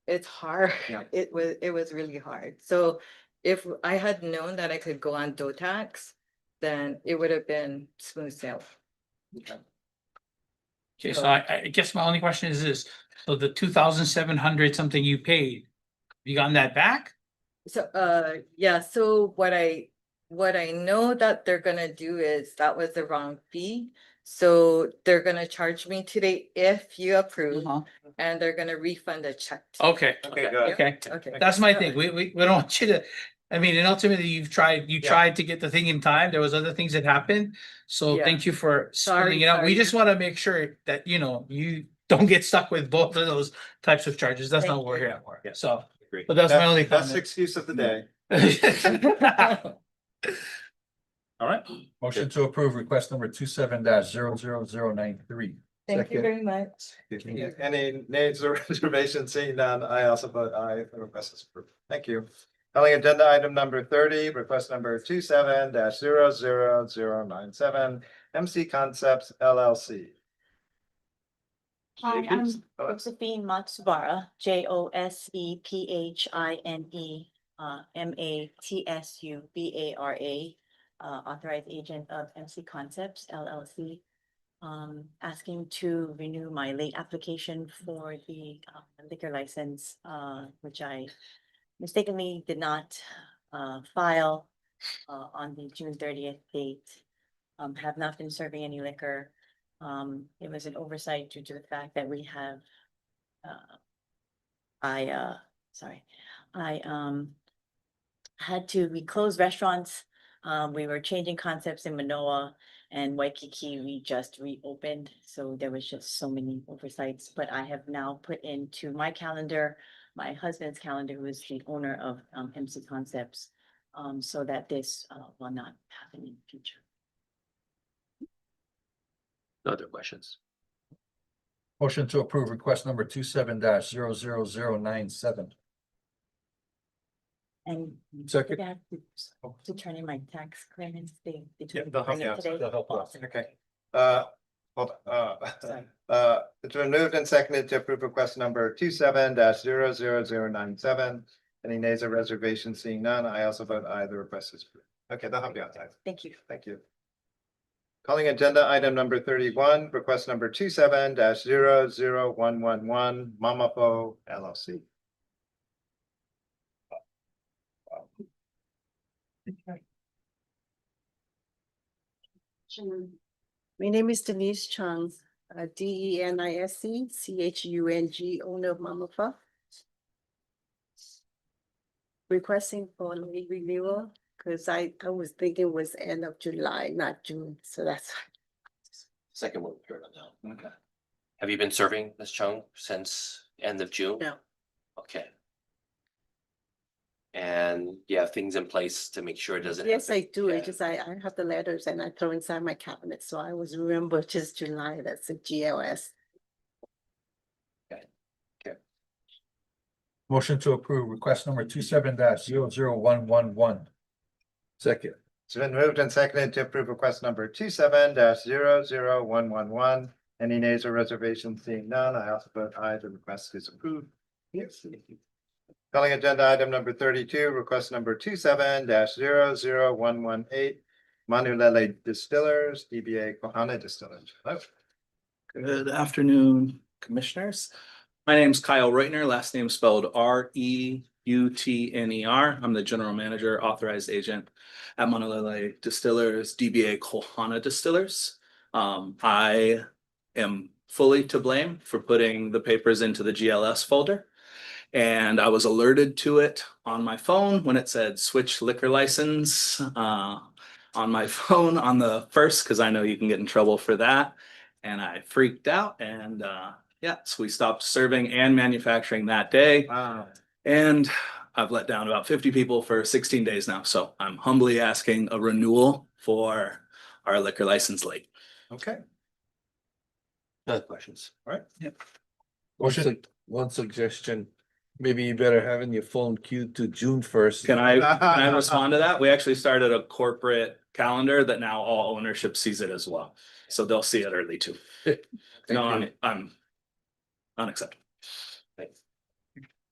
It's hard. Yeah. It was really hard. So if I had known that I could go on DOTAX, then it would have been smooth sail. Okay, so I guess my only question is this, so the 2,700 something you paid, you gotten that back? So yeah, so what I know that they're gonna do is that was the wrong fee. So they're gonna charge me today if you approve and they're gonna refund a check. Okay. Okay, good. Okay, Okay. that's my thing. We don't want you to, I mean, and ultimately you tried to get the thing in time. There was other things that happened. So Yeah. thank you for Sorry, spelling it out. We sorry. just want to make sure that, you don't get stuck with both of those types of charges. That's not what we're here for. So, but that's my only Best comment. excuse of the day. All right. Motion to approve request number 27-00093. Thank you very much. Any nays or reservations? Seeing none, I also vote aye. The request is approved. Thank you. Calling agenda item number 30, request number 27-00097, MC Concepts LLC. Hi, I'm Josephine Matsubara, JOSEPHINE, MATSUBARA, authorized agent of MC Concepts LLC. Asking to renew my late application for the liquor license, which I mistakenly did not file on the June 30th date. Have not been serving any liquor. It was an oversight due to the fact that we have, we closed restaurants We were changing concepts in Manoa and Waikiki. We just reopened, so there was just so many oversights. But I have now put into my calendar, my husband's calendar, who is the owner of MC Concepts, so that this will not happen in the future. Other questions? Motion to approve request number 27-00097. And Second. I have to turn in my tax clearance. They Yeah, told me they'll to bring help it you out. today. They'll help you out. Awesome. Okay. Hold on. Sorry. It's been moved and seconded to approve request number 27-00097. Any nays or reservations? Seeing none, I also vote aye. The request is approved. Okay, they'll help you out, guys. Thank you. Thank you. Calling agenda item number 31, request number 27-00111, Mamapo LLC. My name is Denise Chung, DENISE owner of Mamafa. Requesting for late renewal, because I was thinking it was end of July, not June, so that's. Second one, we heard on that. Okay. Have you been serving, Ms. Chung, since end of June? No. Okay. And you have things in place to make sure it doesn't. Yes, I do. Yeah. It's just I have the letters and I throw inside my cabinet, so I was remember just July, that's a GLS. Motion to approve request number 27-00111. Second. It's been moved and seconded to approve request number 27-00111. Any nays or reservations? Seeing none, I also vote aye. The request is approved. Yes. Calling agenda item number 32, request number 27-00118, Manulele Distillers, DBA Kohana Distillers. Hello. Good afternoon, commissioners. My name's Kyle Reutner, last name spelled Reutner. I'm the general manager, authorized agent at Honolulu Distillers, DBA Kohana Distillers. I am fully to blame for putting the papers into the GLS folder. And I was alerted to it on my phone when it said switch liquor license on my phone on the first, because I know you can get in trouble for that. And I freaked out and yeah, so we stopped serving and manufacturing that day. Wow. And I've let down about 50 people for 16 days now. So I'm humbly asking a renewal for our liquor license late. Okay. Other questions? All right. Yep. One suggestion, maybe you better have in your phone queued to June 1st. Can I respond to that? We actually started a corporate calendar that now all ownership sees it as well. So they'll see it early too. No, I'm unacceptable.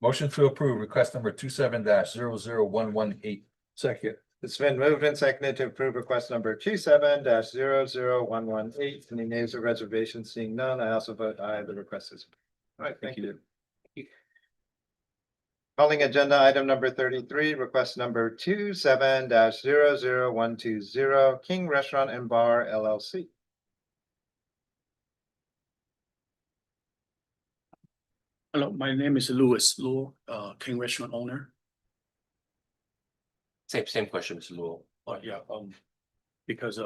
Motion to approve request number 27-00118. Second. It's been moved and seconded to approve request number 27-00118. Any nays or reservations? Seeing none, I also vote aye. The request is approved. All right, thank you. Calling agenda item number 33, request number 27-00120, King Restaurant and Bar LLC. Hello, my name is Louis Luo, King Restaurant owner. Same question, Mr. Luo. Yeah, because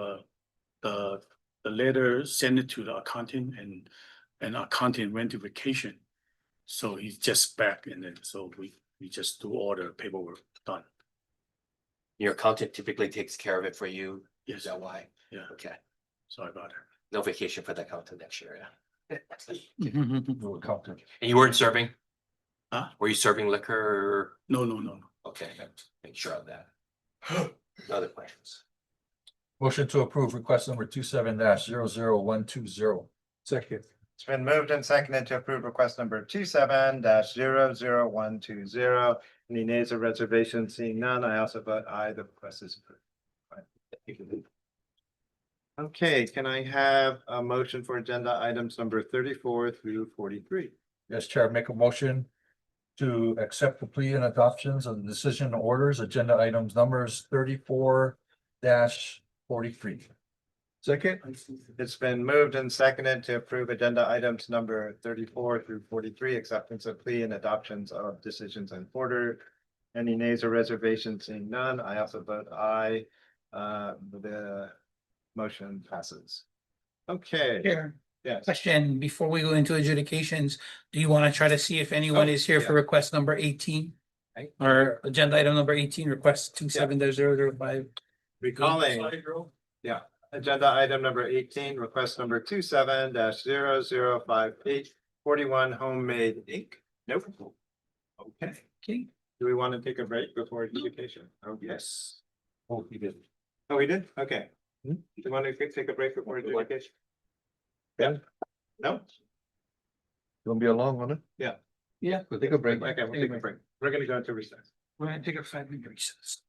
the letter sent it to the accountant and accountant went to vacation. So he's just back and then so we just do all the paperwork done. Your accountant typically takes care of it for you? Yes. Is that why? Yeah. Okay. Sorry about that. No vacation for the accountant next year, yeah. No accountant. And you weren't serving? Huh? Were you serving liquor? No. Okay, make sure of that. Other questions? Motion to approve request number 27-00120. Second. It's been moved and seconded to approve request number 27-00120. Any nays or reservations? Seeing none, I also vote aye. The request is approved. All right, thank you. Okay, can I have a motion for agenda items number 34 through 43? Yes, Chair, make a motion to accept the plea and adoptions of the decision orders, agenda items numbers 34-43. Second. It's been moved and seconded to approve agenda items number 34 through 43, acceptance of plea and adoptions of decisions in order. Any nays or reservations? Seeing none, I also vote aye. The motion passes. Okay. Chair, Yes. question, before we go into adjudications, do you want to try to see if anyone Oh, is here for yeah. request number 18? Right. Or agenda item number 18, request 27-005? Recalling, yeah, agenda item number 18, request number 27-0058, 41 Homemade Inc. Nope. Okay. Okay. Do we want to take a break before adjudication? Oh, yes. Oh, he did. Oh, we did? Okay. Do you want to take a break before adjudication? Yeah. No? Gonna be a long one, huh? Yeah. Yeah. We'll take a break. Okay, we'll take a break. We're gonna go into recess. We're gonna take a 5-minute recess.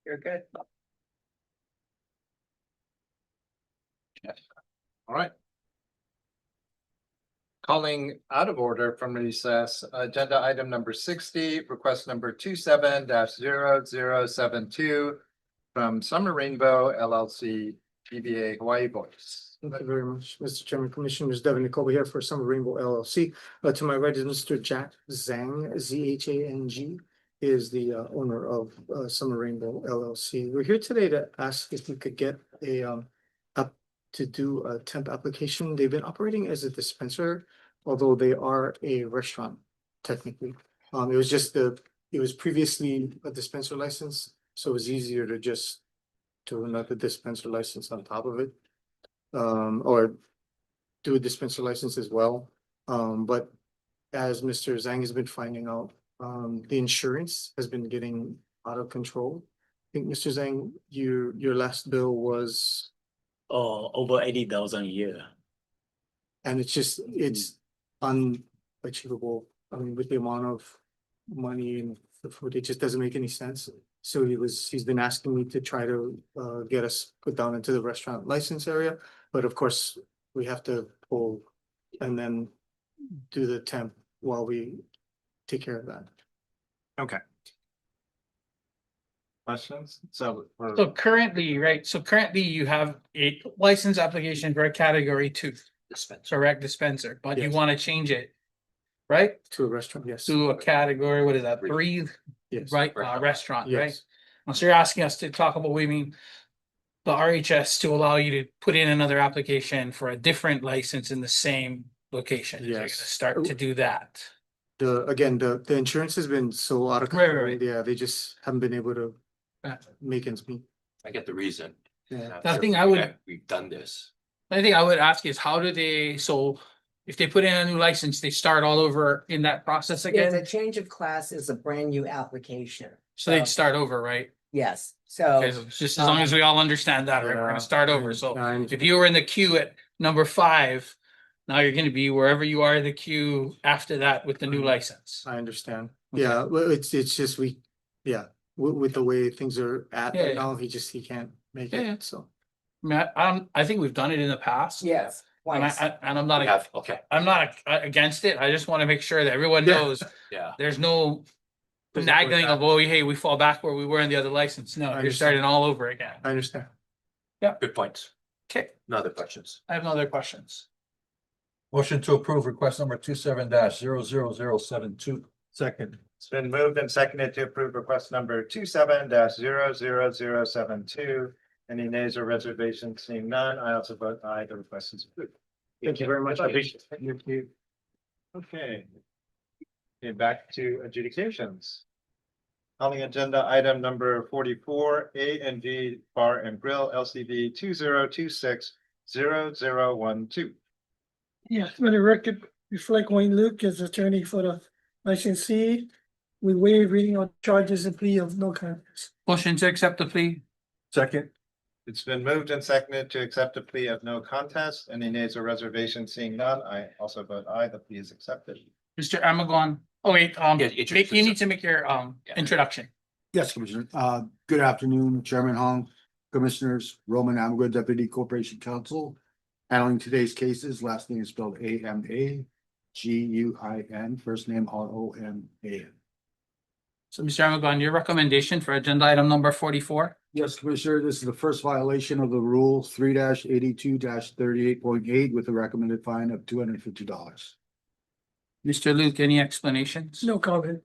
You're good. All right. Calling out of order from recess, agenda item number 60, request number 27-0072 from Summer Rainbow LLC, DBA Hawaii Voice. Thank you very much, Mr. Chairman. Commissioners Devin Nicole here for Summer Rainbow LLC. To my right is Mr. Jack Zhang, ZHANG, is the owner of Summer Rainbow LLC. We're here today to ask if we could get a up to do a temp application. They've been operating as a dispenser, although they are a restaurant technically. It was previously a dispenser license, so it was easier to just do another dispenser license on top of it. Or do a dispenser license as well. But as Mr. Zhang has been finding out, the insurance has been getting out of control. I think, Mr. Zhang, your last bill was, Over 80,000 a year. and it's unachievable. I mean, with the amount of money and the food, it just doesn't make any sense. So he's been asking me to try to get us put down into the restaurant license area. But of course, we have to pull and then do the temp while we take care of that. Okay. Questions? So So currently, right, so currently you have a license application for a category 2 Dispenser. direct dispenser, but you Yes. want to change it, right? To a restaurant, yes. To a category, what is that, 3, Yes. right, restaurant, right? Yes. So you're asking us to talk about, we mean the RHS to allow you to put in another application for a different license in the same location. You're gonna Yes. start to do that. The insurance has been so out of Right, control. right. Yeah, they just haven't been able to make ends meet. I get the reason. Yeah. The thing I would, We've done this. I think I would ask is how do they, so if they put in a new license, they start all over in that process Yes, again? a change of class is a brand new application. So they'd start over, right? Yes, so. Okay, so just as long as we all understand that, right, we're Yeah, gonna start over, so I if you were in the queue at number 5. Now you're gonna be wherever you are in the queue after that with the new license. I understand. Okay. Yeah, well, it's just with the way things are at Yeah, right yeah. now, he can't make Yeah, yeah. it, so. I mean, I think we've done it in the past. Yes. And twice. I'm not, We have, okay, I'm not against it, I just wanna make sure that everyone Yeah. knows yeah. there's no There's no going nagging of, back. oh, hey, we fall back where we were in the other license, no, I you're understand. starting all over again. I understand. Good points. Okay, No other questions. I have no other questions. Motion to approve request number 27-00072. second, it's been moved and seconded to approve request number 27-00072. Any nays or reservations? Seeing none, I also vote aye. The request is approved. Thank you very much. I appreciate it. Thank you. Okay. Okay, back to adjudications. Calling agenda item number 44, A&G Bar and Grill LCD 2026-0012. Yeah, for the record, reflect Wayne Luke as attorney for the licensee. We waive reading on charges and plea of no contest. Motion to accept the plea. Second. It's been moved and seconded to accept a plea of no contest. Any nays or reservations? Seeing none, I also vote aye. The plea is accepted. Mr. Amagon, oh wait, Yeah, you need to make your introduction. Yes, Commissioner. Good afternoon, Chairman Hong, Commissioners, Roman Amago, Deputy Corporation Counsel. Handling today's cases, last name is spelled AMAGUIN, first name ROMAN. So Mr. Amagon, your recommendation for agenda item number 44? Yes, Commissioner, this is the first violation of the rule 3-82-38.8 with a recommended fine of $250. Mr. Luke, any explanations? No comment.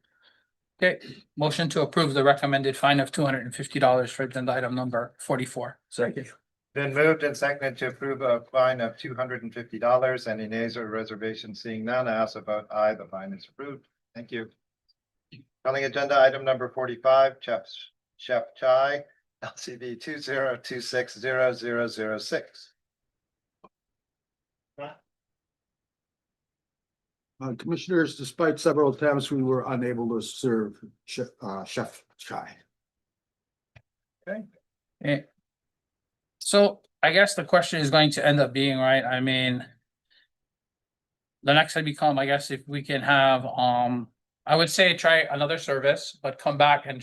Okay, motion to approve the recommended fine of $250 for agenda item number 44. Second. Been moved and seconded to approve a fine of $250. Any nays or reservations? Seeing none, I also vote aye. The fine is approved. Thank you. Calling agenda item number 45, Chef Chai, LCD 2026-0006. Commissioners, despite several attempts, we were unable to serve Chef Chai. Okay. So I guess the question is going to end up being, right, I mean, the next would become, I guess, if we can have, I would say try another service, but come back and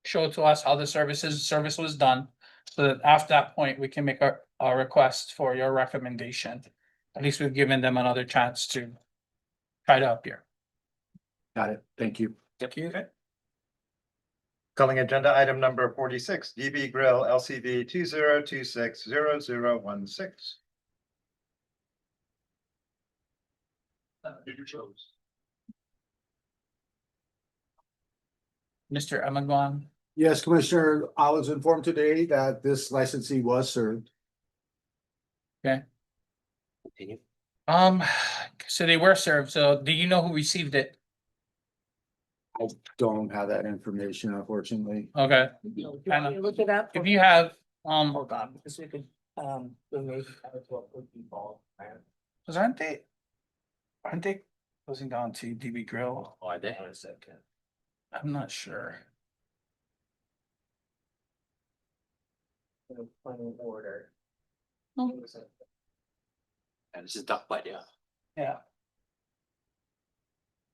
show to us how the service was done. So that after that point, we can make our request for your recommendation. At least we've given them another chance to try to appear. Got it. Thank you. Thank you. Calling agenda item number 46, DB Grill LCV 20260016. Mr. Amagwan. Yes, Commissioner, I was informed today that this licensee was served. Okay. Continue. So they were served. So do you know who received it? I don't have that information, unfortunately. Okay. Look it up. If you have, Hold on, because we could, remove what would be involved. because aren't they closing down to DB Grill? Oh, are they? I'm not sure. Final order. Oh. And this is duck by there. Yeah.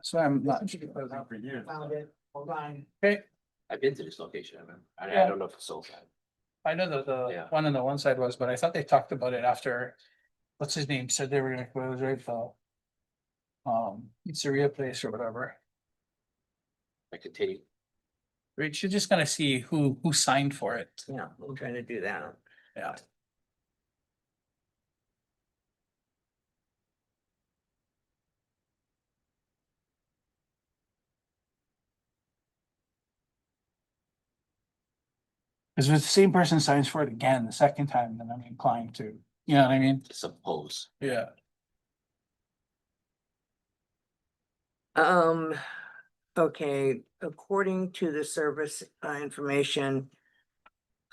So I'm not. Found it, hold on. Okay, I've been to this location, I remember. Yeah. I don't know if it's sold. I know that the Yeah. one on the one side was, but I thought they talked about it after, what's his name, said they were gonna close, right, the pizzeria place or whatever. I continue. Right, you're just gonna see who signed for it. Yeah, we're trying to do that. Yeah. Because if the same person signs for it again the second time, then I'm inclined to, you know what I mean? Suppose. Yeah. Okay, according to the service information.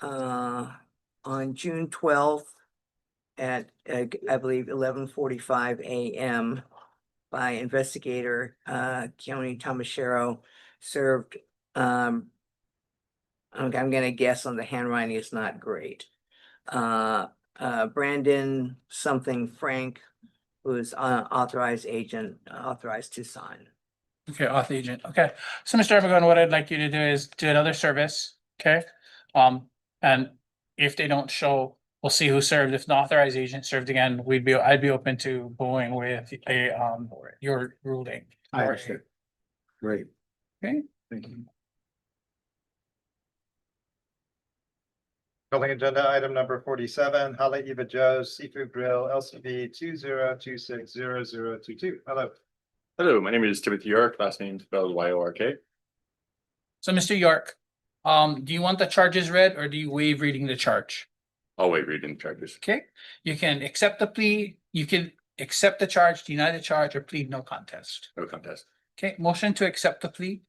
On June 12th. At I believe 11:45 a.m. By investigator County Tomashiro served. I'm gonna guess on the handwriting is not great. Brandon something Frank, who's authorized agent, authorized to sign. Okay, auth agent, okay. So Mr. Evergon, what I'd like you to do is do another service, okay? And if they don't show, we'll see who served. If the authorized agent served again, I'd be open to going with your ruling. I understand. Great. Okay. Thank you. Calling agenda item number 47, Hala Eva Joe's Seafood Grill LCV 20260022. Hello. Hello, my name is Timothy York, last name spelled Y-O-R-K. So Mr. York, do you want the charges read or do you waive reading the charge? I'll wait reading the charges. Okay, you can accept the plea, you can accept the charge, deny the charge, or plead no contest. No contest. Okay, motion to accept the plea.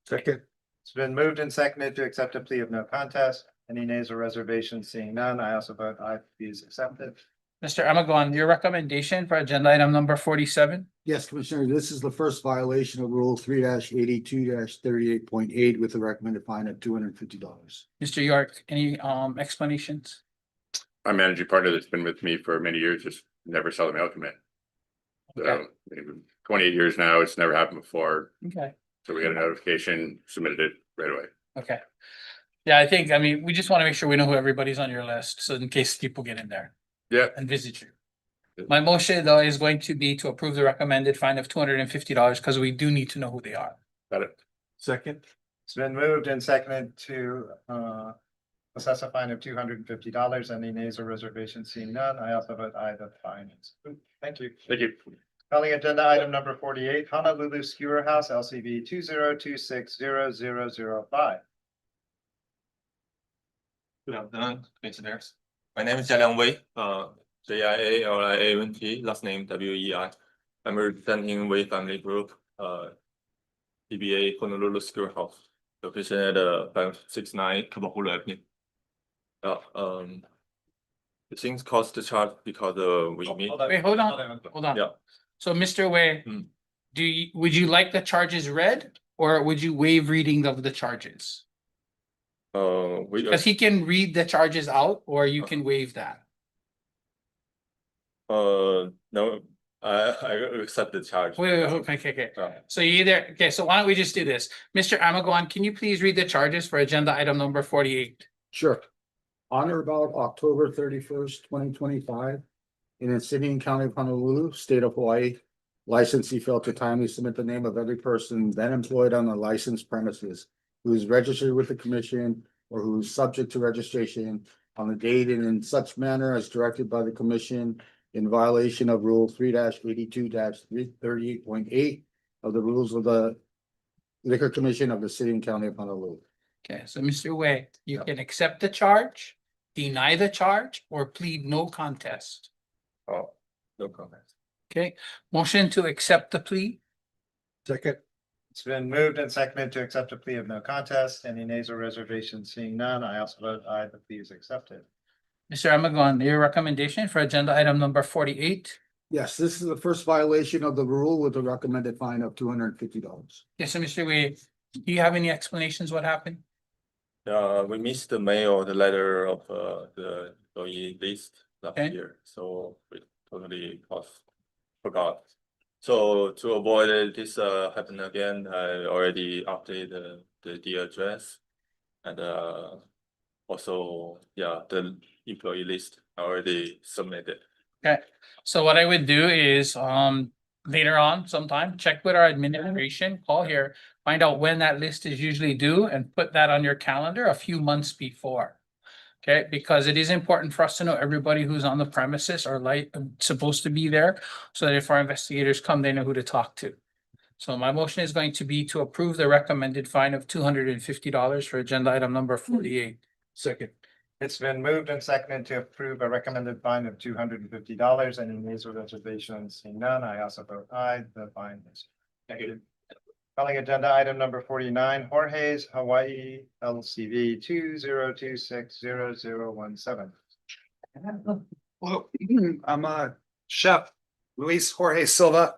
Second. It's been moved and seconded to accept a plea of no contest. Any nays or reservations? Seeing none, I also vote aye. Plea is accepted. Mr. Amagon, your recommendation for agenda item number 47? Yes, Commissioner, this is the first violation of Rule 3-82-38.8 with a recommended fine of $250. Mr. York, any explanations? My managing partner that's been with me for many years, just never saw the mail come in. So 28 years now, it's never happened before. Okay. So we got a notification, submitted it right away. Okay. Yeah, I mean, we just want to make sure we know who everybody's on your list, so in case people get in there. Yeah. And visit you. My motion though is going to be to approve the recommended fine of $250 because we do need to know who they are. Got it. Second. It's been moved and seconded to assess a fine of $250. Any nays or reservations? Seeing none, I also vote aye. The fine is approved. Thank you. Thank you. Calling agenda item number 48, Honolulu Skewer House LCV 20260005. Good afternoon, commissioners. My name is Jialiang Wei, Jialiant, last name Wei. I'm representing Wei Family Group, DBA Honolulu Skewer House, located at 569 Kabahulu Avenue. The things cost the charge because we meet. Wait, hold on. Yeah. So Mr. Wei, would you like the charges read or would you waive reading of the charges? Because he can read the charges out or you can waive that. No, I accept the charge. Wait, okay. Uh, So you either, okay, so why don't we just do this? Mr. Amaguan, can you please read the charges for agenda item number 48? Sure. On or about October 31st, 2025, in the city and county of Honolulu, state of Hawaii, licensee failed to timely submit the name of every person then employed on the licensed premises who is registered with the commission or who is subject to registration on the date and in such manner as directed by the commission in violation of Rule 3-82-338.8 of the rules of the Liquor Commission of the city and county of Honolulu. Okay, so Mr. Wei, you can accept the charge, deny the charge, or plead no contest. Oh, no comment. Okay, motion to accept the plea. Second. It's been moved and seconded to accept a plea of no contest. Any nays or reservations? Seeing none, I also vote aye. The plea is accepted. Mr. Amagon, your recommendation for agenda item number 48? Yes, this is the first violation of the rule with a recommended fine of $250. Yes, so Mr. Wei, do you have any explanations what happened? We missed the mail, the letter of the employee list last Okay. year, so we totally forgot. So to avoid this happen again, I already updated the address. And also, yeah, the employee list I already submitted. Okay, so what I would do is, later on sometime, check with our administration, call here, find out when that list is usually due and put that on your calendar a few months before. Okay, because it is important for us to know everybody who's on the premises or supposed to be there, so that if our investigators come, they know who to talk to. So my motion is going to be to approve the recommended fine of $250 for agenda item number 48. Second. It's been moved and seconded to approve a recommended fine of $250. Any nays or reservations? Seeing none, I also vote aye. The fine is negative. Calling agenda item number 49, Jorge's Hawaii LCV 20260017. Well, I'm Chef Luis Jorge Silva,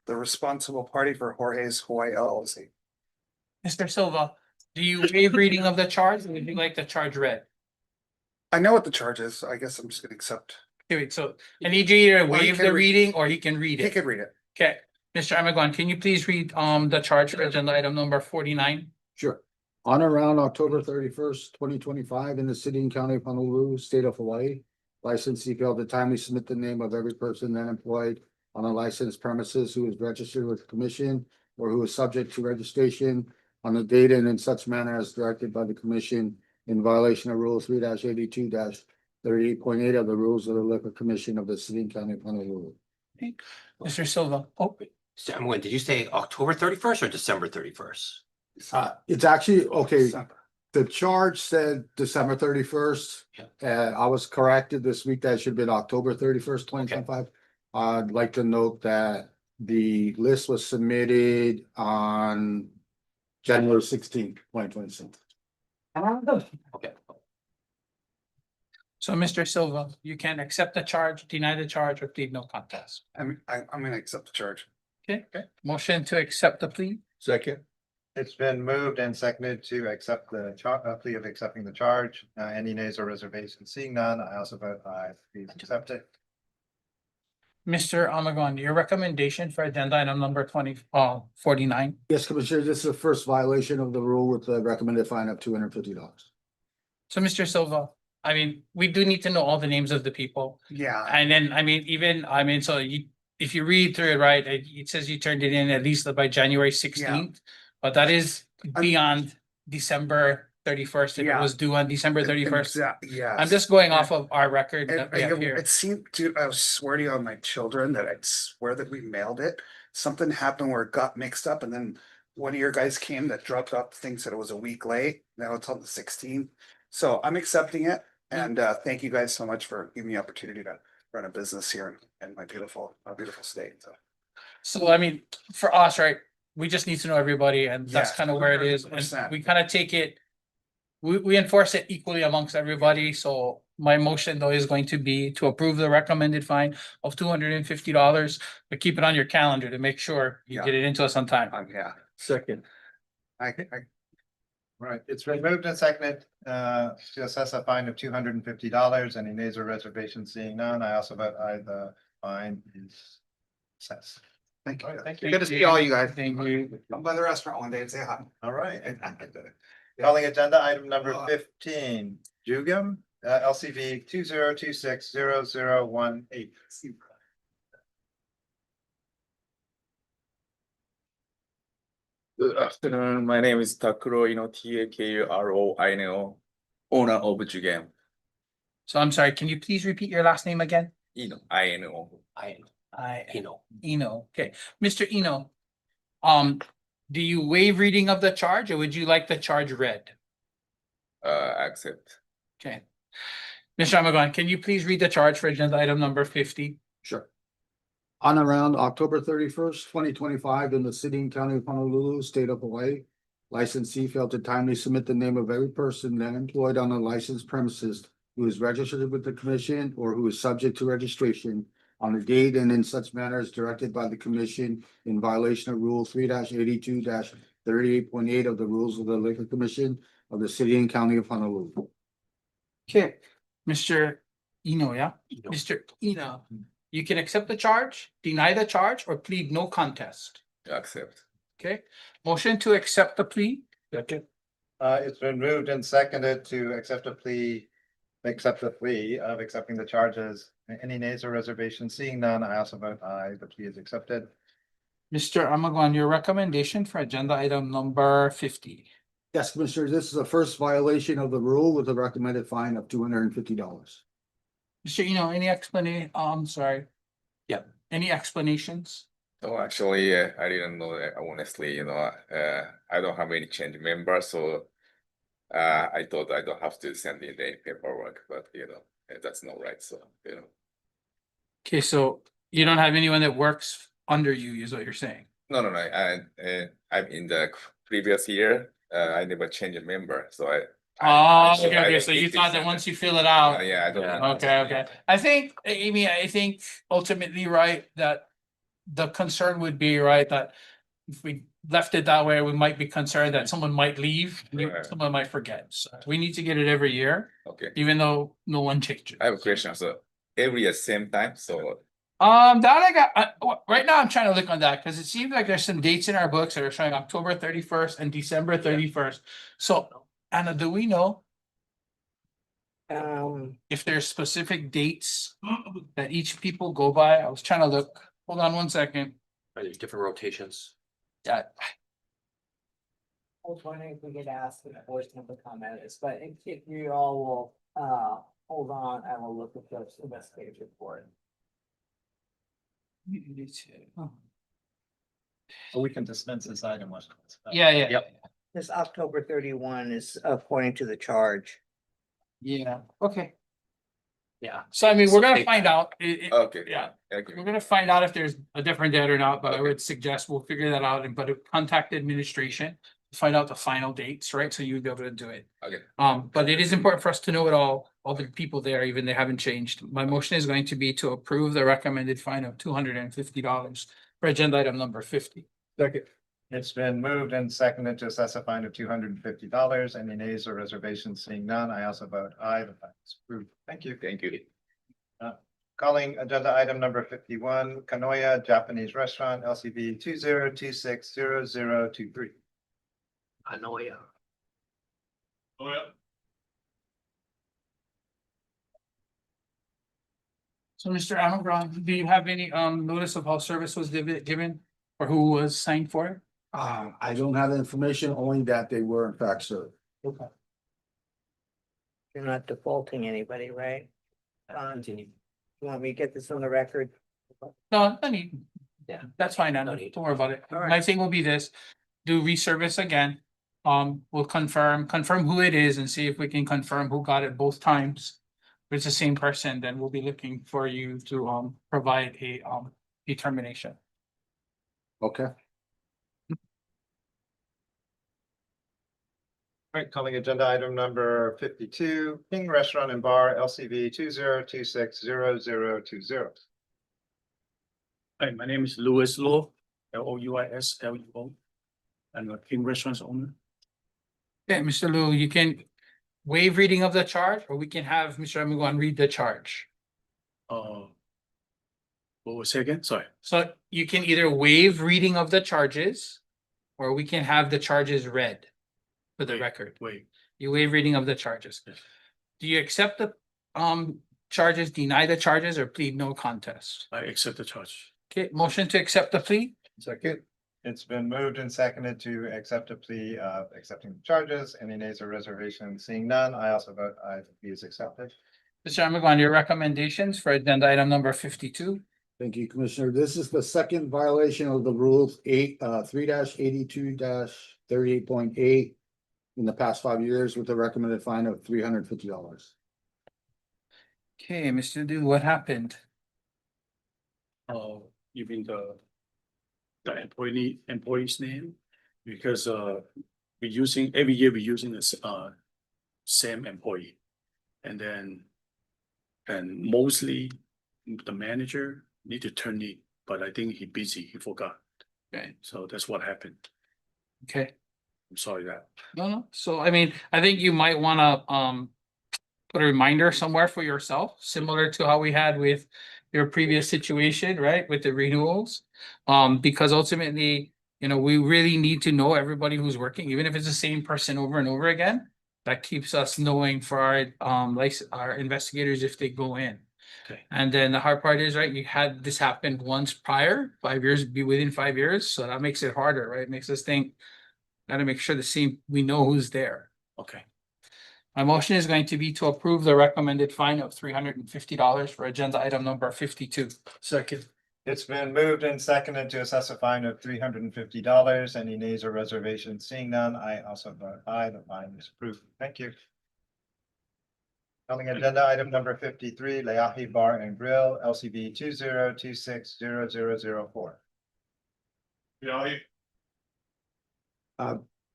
the responsible party for Jorge's Hawaii LLC. Mr. Silva, do you waive reading of the charge, or would you like the charge read? I know what the charge is. I guess I'm just gonna accept. Okay, wait, so I need you either Well, he waive can the read- reading or he can read He it. can read it. Okay, Mr. Amagon, can you please read the charge for agenda item number 49? Sure. On or around October 31st, 2025, in the city and county of Honolulu, state of Hawaii, licensee failed to timely submit the name of every person then employed on a licensed premises who is registered with the commission or who is subject to registration on the date and in such manner as directed by the commission in violation of Rule 3-82-38.8 of the rules of the Liquor Commission of the city and county of Honolulu. Mr. Silva, So I'm going, did you say October 31st or December 31st? It's actually, okay, the charge said December 31st. I was corrected this week. That should have been October 31st, 2025. I'd like to note that the list was submitted on January 16th, 2026. Okay. so Mr. Silva, you can accept the charge, deny the charge, or plead no contest. I'm gonna accept the charge. Okay, motion to accept the plea. Second. It's been moved and seconded to accept the plea of accepting the charge. Any nays or reservations? Seeing none, I also vote aye. Please accept it. Mr. Amagon, your recommendation for agenda item number 49? Yes, Commissioner, this is the first violation of the rule with the recommended fine of $250. So Mr. Silva, I mean, we do need to know all the names of the people. Yeah. And then, so if you read through it, right, it says you turned it in at least by January 16th. But that is beyond December 31st. If it was due on December 31st. Yeah. I'm just going off of our record that we have It here. seemed, dude, I swear to you on my children that I'd swear that we mailed it. Something happened where it got mixed up and then one of your guys came that dropped off things that it was a week late. Now it's on the 16th. So I'm accepting it. And thank you guys so much for giving me the opportunity to run a business here in my beautiful state. So I mean, for us, right, we just need to know everybody and that's Yeah, kind of where it is. And 100%. we kind of take it, we enforce it equally amongst everybody. So my motion though is going to be to approve the recommended fine of $250, but keep it on your calendar to make sure you get it into us on time. Yeah. Second. Right, it's been moved and seconded to assess a fine of $250. Any nays or reservations? Seeing none, I also vote aye. The fine is Success. Thank you. All right, thank you. Good to see all you guys. Thank you. Come by the restaurant one day and say hi. All right. Calling agenda item number 15, Jugum, LCV 20260018. Good afternoon. My name is Takuro Takuro, owner of Jugam. So I'm sorry, can you please repeat your last name again? Ino. Eno, okay. Mr. Eno, do you waive reading of the charge or would you like the charge read? Accept. Okay. Mr. Amagon, can you please read the charge for agenda item number 50? Sure. On around October 31st, 2025, in the city and county of Honolulu, state of Hawaii, licensee failed to timely submit the name of every person then employed on the licensed premises who is registered with the commission or who is subject to registration on the date and in such manner as directed by the commission in violation of Rule 3-82-38.8 of the Rules of the Liquor Commission of the city and county of Honolulu. Okay, Mr. Eno, yeah? Mr. Eno, you can accept the charge, deny the charge, or plead no contest. Accept. Okay, motion to accept the plea. Second. It's been moved and seconded to accept the plea of accepting the charges. Any nays or reservations? Seeing none, I also vote aye. The plea is accepted. Mr. Amagon, your recommendation for agenda item number 50. Yes, Commissioner, this is the first violation of the rule with a recommended fine of $250. Mr. Eno, any explanation? Sorry. Yeah. Any explanations? No, actually, I didn't know that. Honestly, I don't have any change members, so I thought I don't have to send in any paperwork, but that's not right. So Okay, so you don't have anyone that works under you, is what you're saying? No. I'm in the previous year. I never changed a member, so I Okay, so you thought that once you fill it out. yeah, I don't. Okay. I think, Amy, ultimately, right, that the concern would be, right, that if we left it that way, we might be concerned that someone might leave, Right. someone might forget. So we need to get it every year, Okay. even though no one changes. I have a question. So every year same time. So That I got, right now I'm trying to look on that, because it seems like there's some dates in our books that are showing October 31st and December 31st. So, Anna, do we know if there's specific dates that each people go by? I was trying to look, hold on one second. Are there different rotations? I was wondering if we could ask the portion of the comment is, but if you all will, hold on, I will look at the investigative report. So we can dispense this item. Yeah. This October 31 is according to the charge. Yeah, okay. Yeah. So I mean, we're gonna find out. okay. Yeah, Okay. we're gonna find out if there's a different date or not, but I would suggest we'll figure that out and contact administration. Find out the final dates, right? So you'd be able to do it. Okay. But it is important for us to know it all the people there, even they haven't changed. My motion is going to be to approve the recommended fine of $250 for agenda item number 50. Second. It's been moved and seconded to assess a fine of $250. Any nays or reservations? Seeing none, I also vote aye. The fine is approved. Thank you. Thank you. Calling agenda item number 51, Kanoya Japanese Restaurant, LCB 20260023. Hanoya. So Mr. Amagron, do you have any notice of how service was given or who was signed for it? I don't have information, only that they were in fact served. Okay. You're not defaulting anybody, right? You want me to get this on the record? No, I mean, Yeah. that's fine, Anna. No need. Don't worry about it. All right. My thing will be this, do resurface again. We'll confirm who it is and see if we can confirm who got it both times. If it's the same person, then we'll be looking for you to provide a determination. Okay. All right, calling agenda item number 52, King Restaurant and Bar, LCV 20260020. Hi, my name is Louis Luo, Louisluo. I'm a King Restaurants owner. Okay, Mr. Liu, you can waive reading of the charge, or we can have Mr. Amaguan read the charge. What was it again? Sorry. So you can either waive reading of the charges, or we can have the charges read for the record. Wait, You waive reading of the charges. Do you accept the charges, deny the charges, or plead no contest? I accept the charge. Okay, motion to accept the plea? Second. It's been moved and seconded to accept a plea of accepting the charges. Any nays or reservations? Seeing none, I also vote aye, the plea is accepted. Mr. Amagon, your recommendations for agenda item number 52? Thank you, Commissioner. This is the second violation of the rules 3-82-38.8 in the past 5 years with a recommended fine of $350. Okay, Mr. Du, what happened? You mean the employee's name? Because we using every year we using this same employee, and mostly the manager need to turn in, but I think he busy, he forgot. Okay, so that's what happened. Okay. I'm sorry that. No. So I mean, I think you might wanna put a reminder somewhere for yourself, similar to how we had with your previous situation, right, with the renewals. Because ultimately, you know, we really need to know everybody who's working, even if it's the same person over and over again. That keeps us knowing for our investigators if they go in. Okay. And then the hard part is, right, you had this happen once prior, 5 years, be within 5 years, so that makes it harder, right? Makes us think, gotta make sure we know who's there. Okay. My motion is going to be to approve the recommended fine of $350 for agenda item number 52. Second. It's been moved and seconded to assess a fine of $350. Any nays or reservations? Seeing none, I also vote aye, the fine is approved. Thank you. Calling agenda item number 53, Leahi Bar and Grill, LCB 20260004.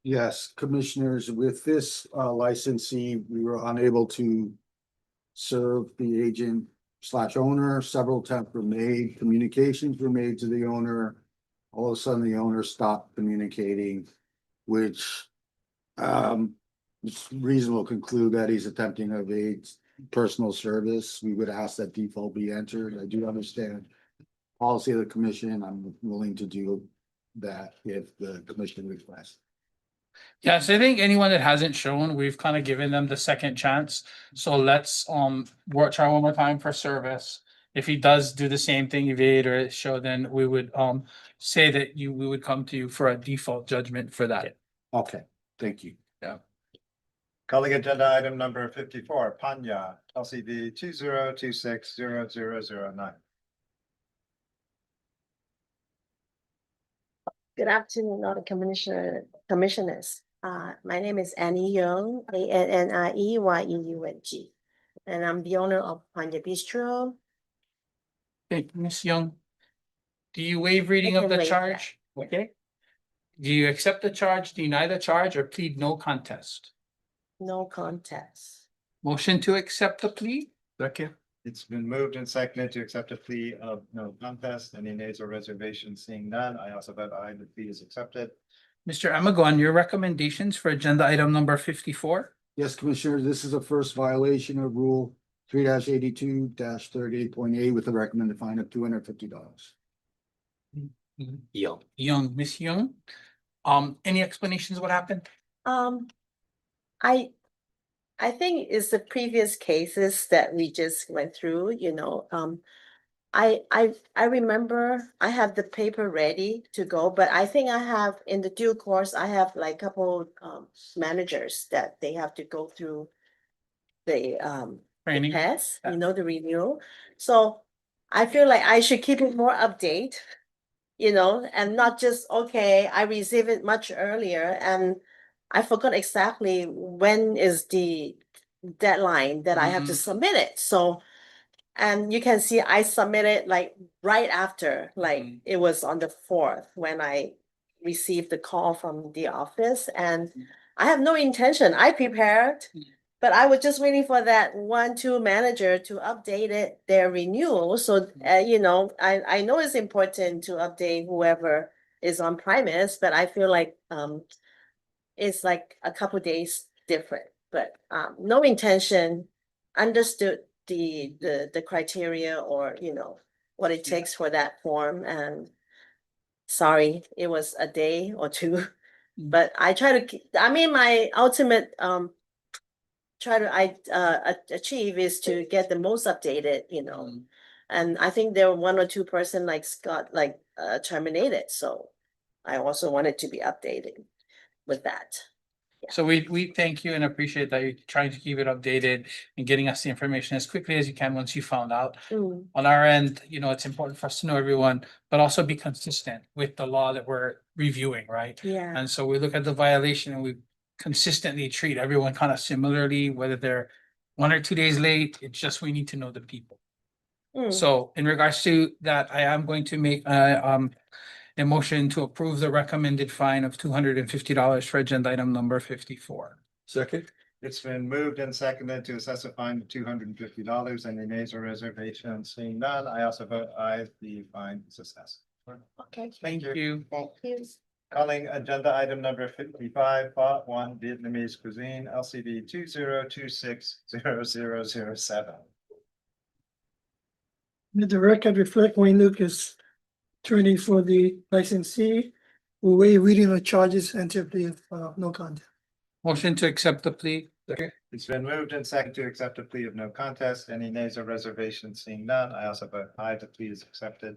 Yes, commissioners, with this licensee, we were unable to serve the agent / owner. Several attempts were made, communications were made to the owner. All of a sudden, the owner stopped communicating, which it's reasonable to conclude that he's attempting to evade personal service. We would ask that default be entered. I do understand policy of the commission. I'm willing to do that if the commission requests. Yes, I think anyone that hasn't shown, we've kind of given them the second chance. So let's try one more time for service. If he does do the same thing, evade or show, then we would say that we would come to you for a default judgment for that. Okay, thank you. Yeah. Calling agenda item number 54, Panya, LCB 20260009. Good afternoon, all the commissioners. My name is Annie Young, ANNIEYEUNG. And I'm the owner of Panya Bistro. Okay, Ms. Young, do you waive reading I of can the waive charge? Okay. Do you accept the charge, deny the charge, or plead no contest? No contest. Motion to accept the plea? Second. It's been moved and seconded to accept a plea of no contest. Any nays or reservations? Seeing none, I also vote aye, the plea is accepted. Mr. Amagon, your recommendations for agenda item number 54? Yes, Commissioner, this is a first violation of Rule 3-82-38.8 with a recommended fine of $250. Young, Miss Young. Any explanations what happened? I think it's the previous cases that we just went through, you know. I remember I have the paper ready to go, but I think I have in the due course, I have like a couple managers that they have to go through the Training. test, you know, the renewal. So I feel like I should keep it more update, you know, and not just, okay, I received it much earlier and I forgot exactly when is the deadline that I have to submit it. So, and you can see I submitted like right after, like it was on the 4th when I received the call from the office, and I have no intention. I prepared, but I was just waiting for that 1-2 manager to update it, their renewal. So, you know, I know it's important to update whoever is on premise, but I feel like it's like a couple days different, but no intention, understood the criteria, or, you know, what it takes for that form, and sorry, it was a day or two. But I try to, I mean, my ultimate achieve is to get the most updated, you know. And I think there were one or two person like Scott terminated, so I also wanted to be updated with that. So we thank you and appreciate that you're trying to keep it updated and getting us the information as quickly as you can once you found out. Mm. On our end, you know, it's important for us to know everyone, but also be consistent with the law that we're reviewing, right? Yeah. And so we look at the violation and we consistently treat everyone kind of similarly, whether they're 1 or 2 days late. It's just we need to know the people. Mm. So in regards to that, I am going to make a motion to approve the recommended fine of $250 for agenda item number 54. Second. It's been moved and seconded to assess a fine of $250. Any nays or reservations? Seeing none, I also vote aye. The fine is assessed. Okay. Thank you. Thank you. Calling agenda item number 55, Part 1, Vietnamese Cuisine, LCD 20260007. Let the record reflect Wayne Lucas, attorney for the licensee, will waive reading of charges and to plea of no contest. Motion to accept the plea. It's been moved and seconded to accept a plea of no contest. Any nays or reservations? Seeing none, I also vote aye. The plea is accepted.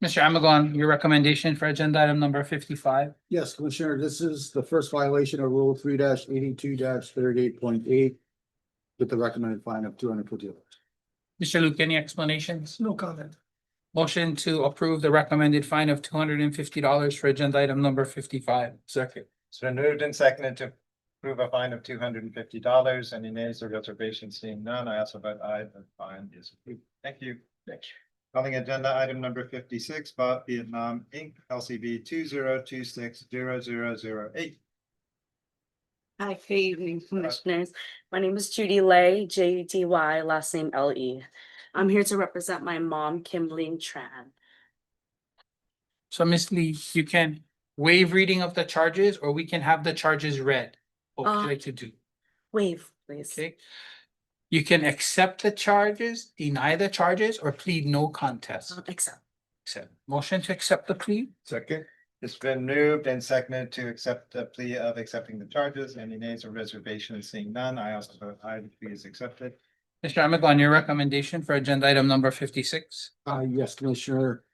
Mr. Amagon, your recommendation for agenda item number 55. Yes, Commissioner, this is the first violation of Rule 3-82 38.8 with the recommended fine of $250. Mr. Luke, any explanations? No comment. Motion to approve the recommended fine of $250 for agenda item number 55. Second. It's been moved and seconded to approve a fine of $250. Any nays or reservations? Seeing none, I also vote aye. The fine is approved. Thank you. Calling agenda item number 56, Bot Vietnam Inc., LCB 20260008. Hi, good evening, commissioners. My name is Judy Lay, Judy, last name Le. I'm here to represent my mom, Kim Ling Tran. So Ms. Lee, you can waive reading of the charges or we can have the charges read. What would you like to do? Waive, please. Okay. You can accept the charges, deny the charges, or plead no contest. Accept. Accept. Motion to accept the plea. Second. It's been moved and seconded to accept the plea of accepting the charges. Any nays or reservations? Seeing none, I also vote aye. The plea is accepted. Mr. Amagon, your recommendation for agenda item number 56. Yes, Commissioner.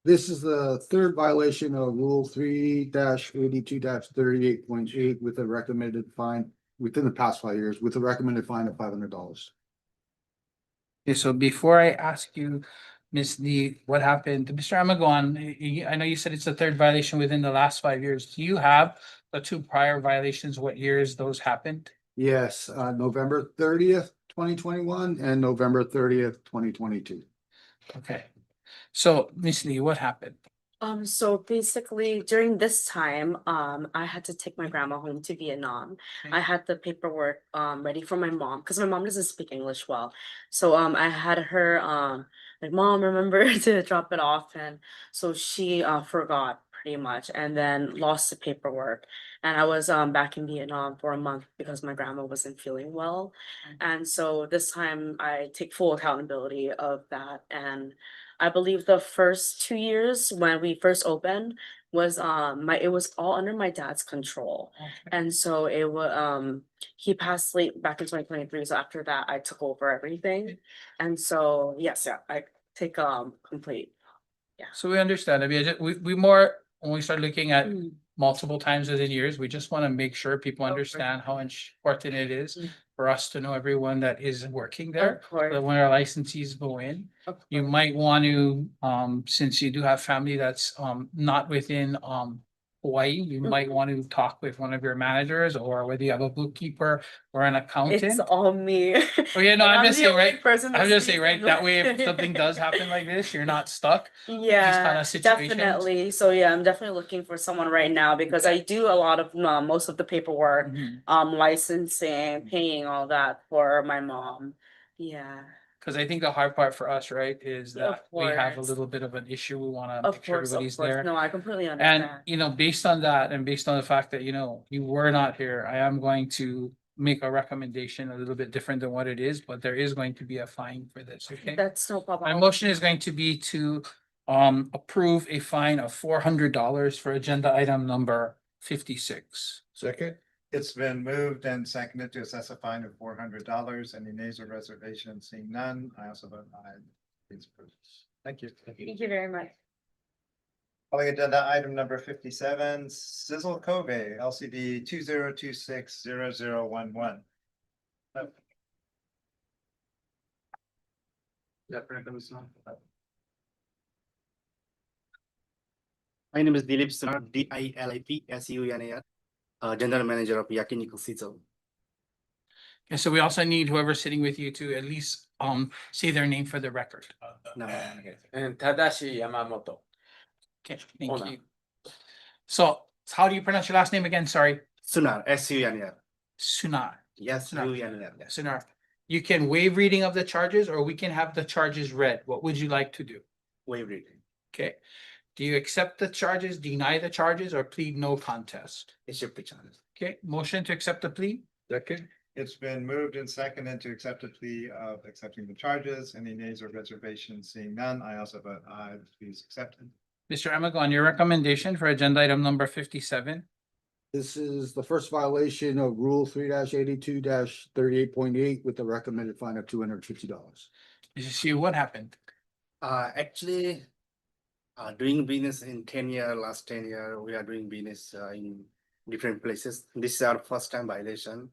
This is the third violation of Rule 3-82 38.8 with a recommended fine within the past 5 years with a recommended fine of $500. Okay, so before I ask you, Ms. Lee, what happened? Mr. Amagon, I know you said it's the third violation within the last 5 years. Do you have the 2 prior violations? What years those happened? Yes, November 30th, 2021 and November 30th, 2022. Okay. So, Ms. Lee, what happened? So basically during this time, I had to take my grandma home to Vietnam. Okay. I had the paperwork ready for my mom because my mom doesn't speak English well. So I had her like, mom, remember to drop it off, and so she forgot pretty much and then lost the paperwork. And I was back in Vietnam for a month because my grandma wasn't feeling well. And so this time I take full accountability of that. And I believe the first 2 years when we first opened was it was all under my dad's control. And so it was he passed late back in 2023. So after that I took over everything. And so yes, yeah, I take complete. So we understand. I mean, we more, when we start looking at multiple times within years, we just want to make sure people understand how important it is for us to know everyone that is working there. So that when our licensees go in, you might want to, since you do have family that's not within Hawaii, you might want to talk with one of your managers, or whether you have a bookkeeper or an accountant. It's all me. Oh yeah, no, And I'm just the saying, only right? person that I'm just saying, speaks right? That way, if English. something does happen like this, you're not stuck. Yeah, kind of situations. definitely. So yeah, I'm definitely looking for someone right now because I do a lot of most of the paperwork, licensing, paying all that for my mom. Yeah. Because I think the hard part for us, right, is Of that we have a course. little bit of an issue. We want to Of make sure course, everybody's of course. there. No, I completely And, understand. you know, based on that and based on the fact that, you know, you were not here, I am going to make a recommendation a little bit different than what it is, but there is going to be a fine for this, okay? That's no problem. My motion is going to be to approve a fine of $400 for agenda item number 56. Second? It's been moved and seconded to assess a fine of $400. Any nays or reservations? Seeing none, I also vote aye. Please approve. Thank you. Thank you very much. Calling agenda item number 57, Sizzle Kobe, LCD 20260011. My name is Dilip Sunar, DILIP SUNAR, General Manager of Yakiniku Sizzle. Okay, so we also need whoever's sitting with you to at least say their name for the record. And Tadashi Yamamoto. Okay, thank you. So how do you pronounce your last name again? Sorry. Sunar, SUNAR. Sunar. Yes, SUNAR. Sunar. You can waive reading of the charges, or we can have the charges read. What would you like to do? Waive reading. Okay. Do you accept the charges, deny the charges, or plead no contest? Accept the charges. Okay, motion to accept the plea? Second? It's been moved and seconded to accept a plea of accepting the charges. Any nays or reservations? Seeing none, I also vote aye. Please accepted. Mr. Amagon, your recommendation for agenda item number 57? This is the first violation of Rule 3-82-38.8 with the recommended fine of $250. Did you see what happened? Actually, doing business in 10 years, last 10 years, we are doing business in different places. This is our first time violation.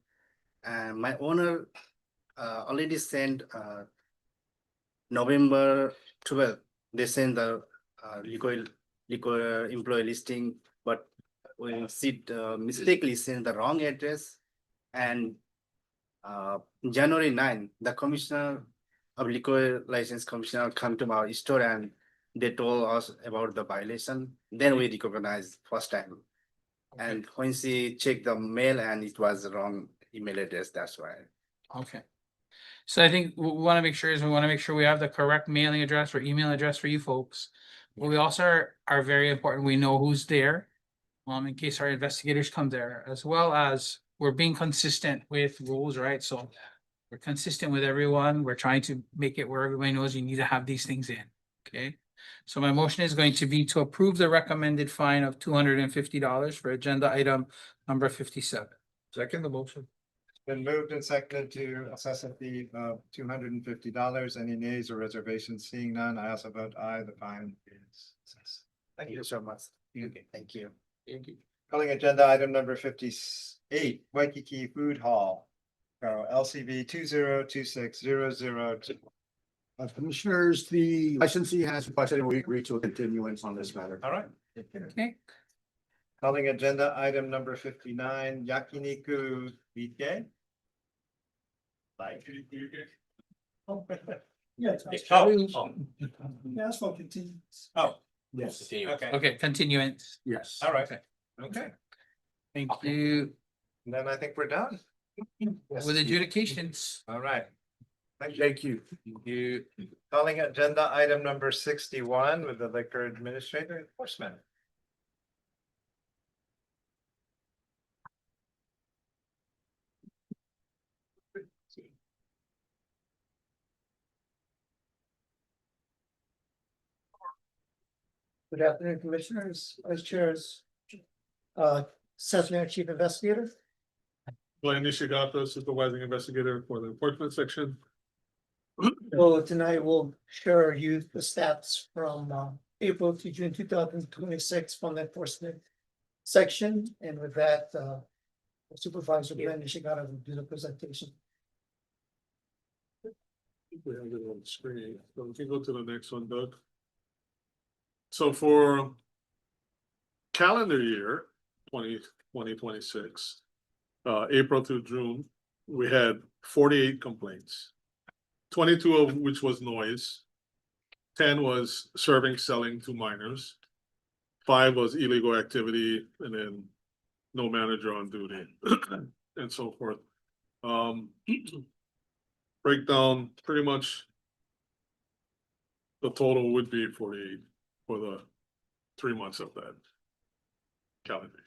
And my owner already sent November 12th, they sent the liquor employee listing, but we mistakenly sent the wrong address. And January 9, the commissioner of liquor license commissioner come to our store and they told us about the violation. Then we recognized first time. And when she checked the mail and it was the wrong email address, that's why. Okay. So I think what we want to make sure we have the correct mailing address or email address for you folks. But we also are very important. We know who's there. In case our investigators come there, as well as we're being consistent with rules, right? So we're consistent with everyone. We're trying to make it where everybody knows you need to have these things in. Okay. So my motion is going to be to approve the recommended fine of $250 for agenda item number 57. Second the motion. Been moved and seconded to assess a fee of $250. Any nays or reservations? Seeing none, I also vote aye. The fine is assessed. Thank you so much. Thank you. Thank you. Calling agenda item number 58, Waikiki Food Hall. LCV 202600. Commissioners, the licensee has requested and we agree to a continuance on this matter. All right. Okay. Calling agenda item number 59, Yakiniku Vike. Yes. Yes, for continuance. Oh, Yes. okay. Okay, continuance. Yes. All right. Okay. Thank you. And then I think we're done. With adjudications. All right. Thank you. Thank you. Calling agenda item number 61 with the liquor administrator enforcement. Good afternoon, Commissioners, Vice Chairs. Seth Mayor, Chief Investigator. Glenn Nishigata, Supervising Investigator for the Enforcement Section. So tonight we'll share you the stats from April to June 2026 from the enforcement section. And with that, Supervisor Glenn Nishigata will do the presentation. We have it on the screen, so we can go to the next one, Doug. So for calendar year 2026, April through June, we had 48 complaints, 22 of which was noise, 10 was serving, selling to minors, 5 was illegal activity, and then no manager on duty, and so forth. Breakdown, pretty much the total would be 48 for the 3 months of that calendar.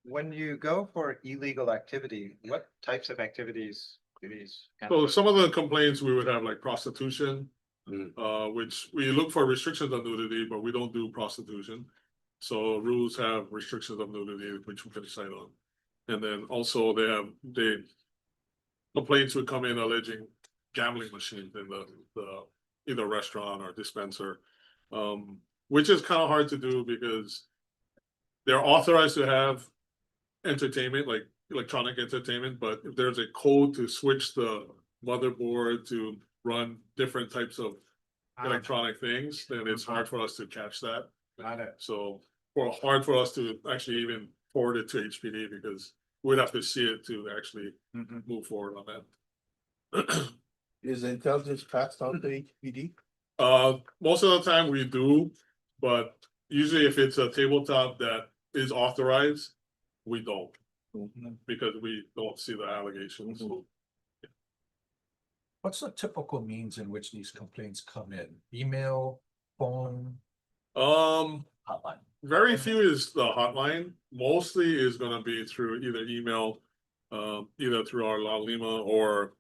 When you go for illegal activity, what types of activities do these? So some of the complaints we would have like prostitution, which we look for restrictions on nudity, but we don't do prostitution. So rules have restrictions of nudity, which we can cite on. And then also they complaints would come in alleging gambling machines in the either restaurant or dispenser. Which is kind of hard to do because they're authorized to have entertainment, like electronic entertainment, but if there's a code to switch the motherboard to run different types of electronic things, then it's hard for us to catch that. Got it. So, or hard for us to actually even forward it to HPD because we'd have to see it to actually move forward on that. Is the intelligence passed on to HPD? Most of the time we do, but usually if it's a tabletop that is authorized, we don't. Because we don't see the allegations. What's the typical means in which these complaints come in? Email, phone? Hotline. Very few is the hotline. Mostly is gonna be through either email, either through our La Lima or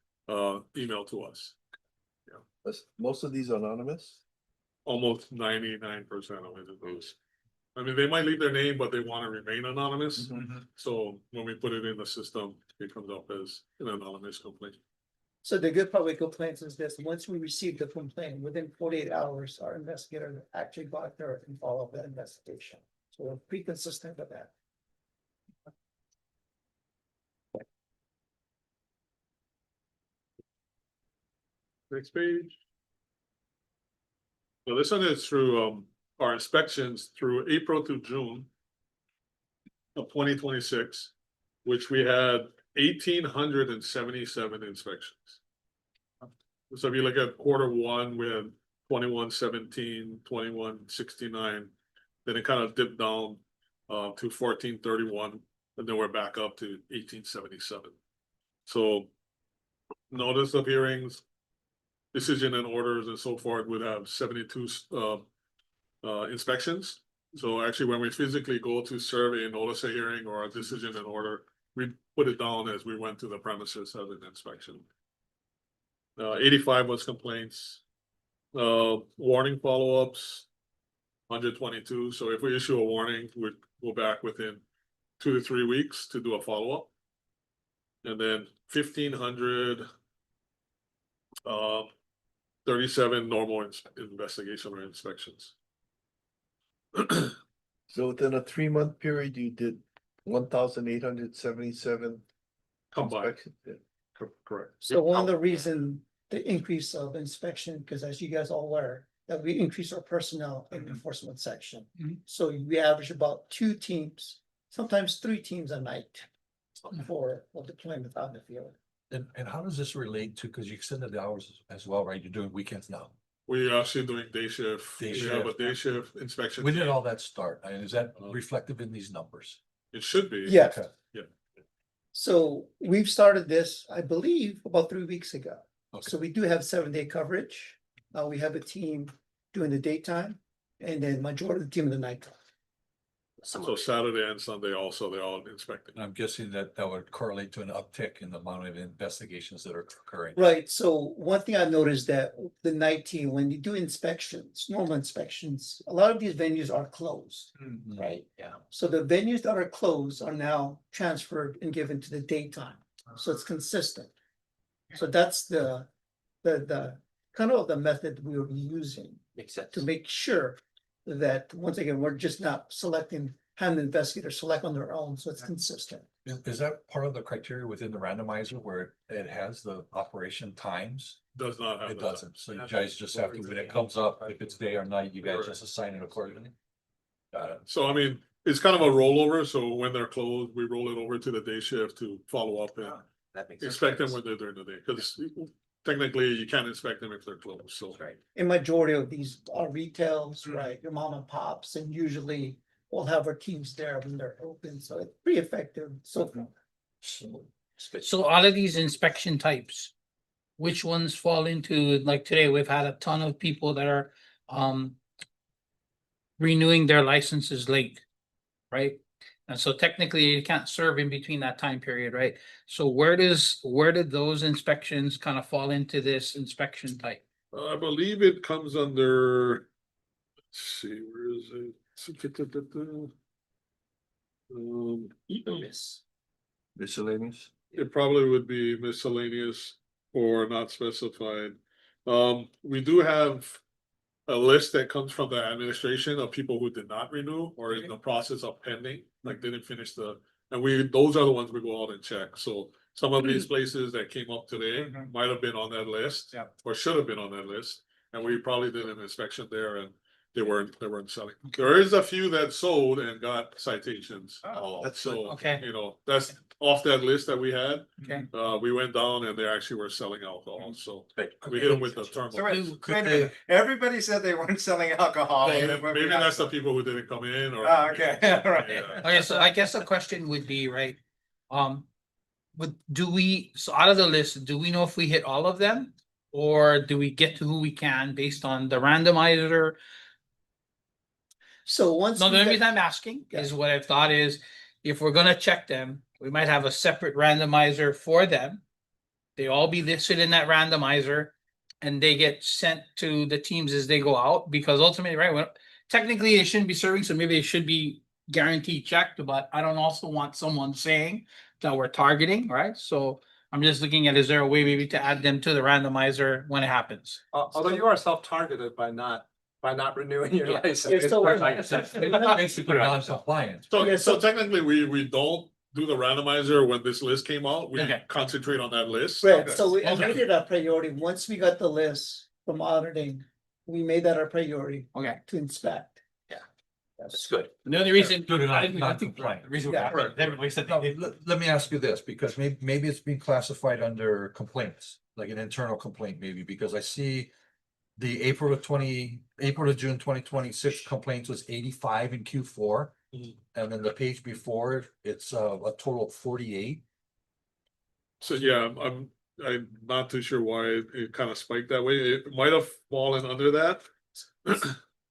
email to us. Most of these anonymous? Almost 99% of it is. I mean, they might leave their name, but they want to remain anonymous. So when we put it in the system, it comes up as an anonymous complaint. So the good part with complaints is this, once we receive the complaint, within 48 hours, our investigator actually go out there and follow up that investigation. So we're pretty consistent with that. Next page. So this one is through our inspections through April to June of 2026, which we had 1,877 inspections. So if you look at Q1, we had 2117, 2169, then it kind of dipped down to 1431, and then we're back up to 1877. So notice of hearings, decision and orders and so forth would have 72 inspections. So actually, when we physically go to survey, notice a hearing or a decision and order, we put it down as we went to the premises as an inspection. 85 was complaints. Warning follow-ups, 122. So if we issue a warning, we'd go back within 2 to 3 weeks to do a follow-up. And then 1,500 37 normal investigation or inspections. So within a 3-month period, you did 1,877 combined. Correct. So one of the reason the increase of inspection, because as you guys all aware, that we increase our personnel in the enforcement section. So we average about 2 teams, sometimes 3 teams a night for deployment out in the field. And how does this relate to, because you extended the hours as well, right? You're doing weekends now. We are actually doing day shift. We have a day shift inspection. When did all that start? And is that reflective in these numbers? It should be. Yeah. Okay. Yeah. So we've started this, I believe, about 3 weeks ago. So we do have 7-day coverage. We have a team during the daytime and then majority of the team in the nighttime. So Saturday and Sunday also, they're all inspecting. I'm guessing that would correlate to an uptick in the amount of investigations that are occurring. Right, so one thing I've noticed that the night team, when you do inspections, normal inspections, a lot of these venues are closed, right? Yeah. So the venues that are closed are now transferred and given to the daytime, so it's consistent. So that's the kind of the method we will be using. Makes sense. To make sure that, once again, we're just not having the investigator select on their own, so it's consistent. Is that part of the criteria within the randomizer where it has the operation times? Does not have. It doesn't, so you guys just have to, when it comes up, if it's day or night, you guys just assign it accordingly? Got it. So I mean, it's kind of a rollover, so when they're closed, we roll it over to the day shift to follow up and That makes inspect them when they're during the day, because technically you can't inspect them if they're closed, so. Right. And majority of these are retails, right, your mom and pops, and usually we'll have our teams there when they're open, so it's pretty effective so far. So out of these inspection types, which ones fall into, like today, we've had a ton of people that are renewing their licenses late, right? And so technically you can't serve in between that time period, right? So where did those inspections kind of fall into this inspection type? I believe it comes under, let's see, where is it? Miscellaneous? It probably would be miscellaneous or not specified. We do have a list that comes from the administration of people who did not renew or in the process of pending, like didn't finish those are the ones we go out and check. So some of these places that came up today might have been on that list. Yeah. Or should have been on that list, and we probably did an inspection there and they weren't selling. There is a few that sold and got citations. So, Okay. you know, that's off that list that we had. Okay. We went down and they actually were selling alcohol, so we hit them with the term. So wait a minute. Everybody said they weren't selling alcohol. Maybe that's the people who didn't come in or. Oh, okay, all right. Yeah. Okay, so I guess the question would be, right? So out of the list, do we know if we hit all of them? Or do we get to who we can based on the randomizer? So once. No, the we only get- reason I'm asking is what I've thought is, if we're gonna check them, we might have a separate randomizer for them. They all be listed in that randomizer and they get sent to the teams as they go out, because ultimately, right, well, technically they shouldn't be serving, so maybe they should be guaranteed checked, but I don't also want someone saying that we're targeting, right? So I'm just looking at, is there a way maybe to add them to the randomizer when it happens? Although you are self-targeted by not renewing your license. It's still- Basically non-compliant. So technically, we don't do the randomizer when this list came out. We Okay. concentrate on that list. Right, so we Okay. made it a priority. Once we got the list from auditing, we made that our priority Okay. to inspect. That's good. The only reason. Due to I think- non-compliant. the reason Yeah. everybody said No, they did. let me ask you this, because maybe it's being classified under complaints, like an internal complaint maybe, because I see the April to June 2026 complaints was 85 in Q4. Mhm. And then the page before, it's a total of 48. So yeah, I'm not too sure why it kind of spiked that way. It might have fallen under that.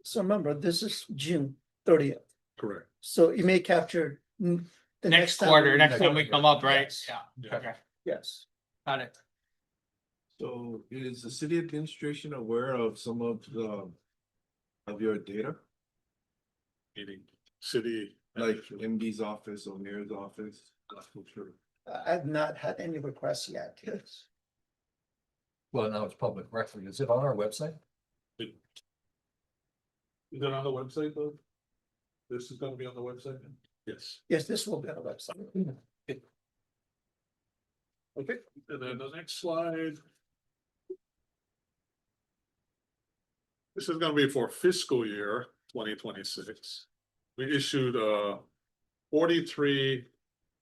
So remember, this is June 30th, Correct. so it may capture the Next time quarter, we- next time we come up, right? Yes. Yeah, okay, Yes. got it. So is the city administration aware of some of your data? Meaning city. Like MD's office or mayor's office? Not so sure. I've not had any requests yet. Yes. Well, now it's public record. Is it on our website? Is it on the website though? This is gonna be on the website? Yes. Yes, this will be on the website. Okay, and then the next slide. This is gonna be for fiscal year 2026. We issued 43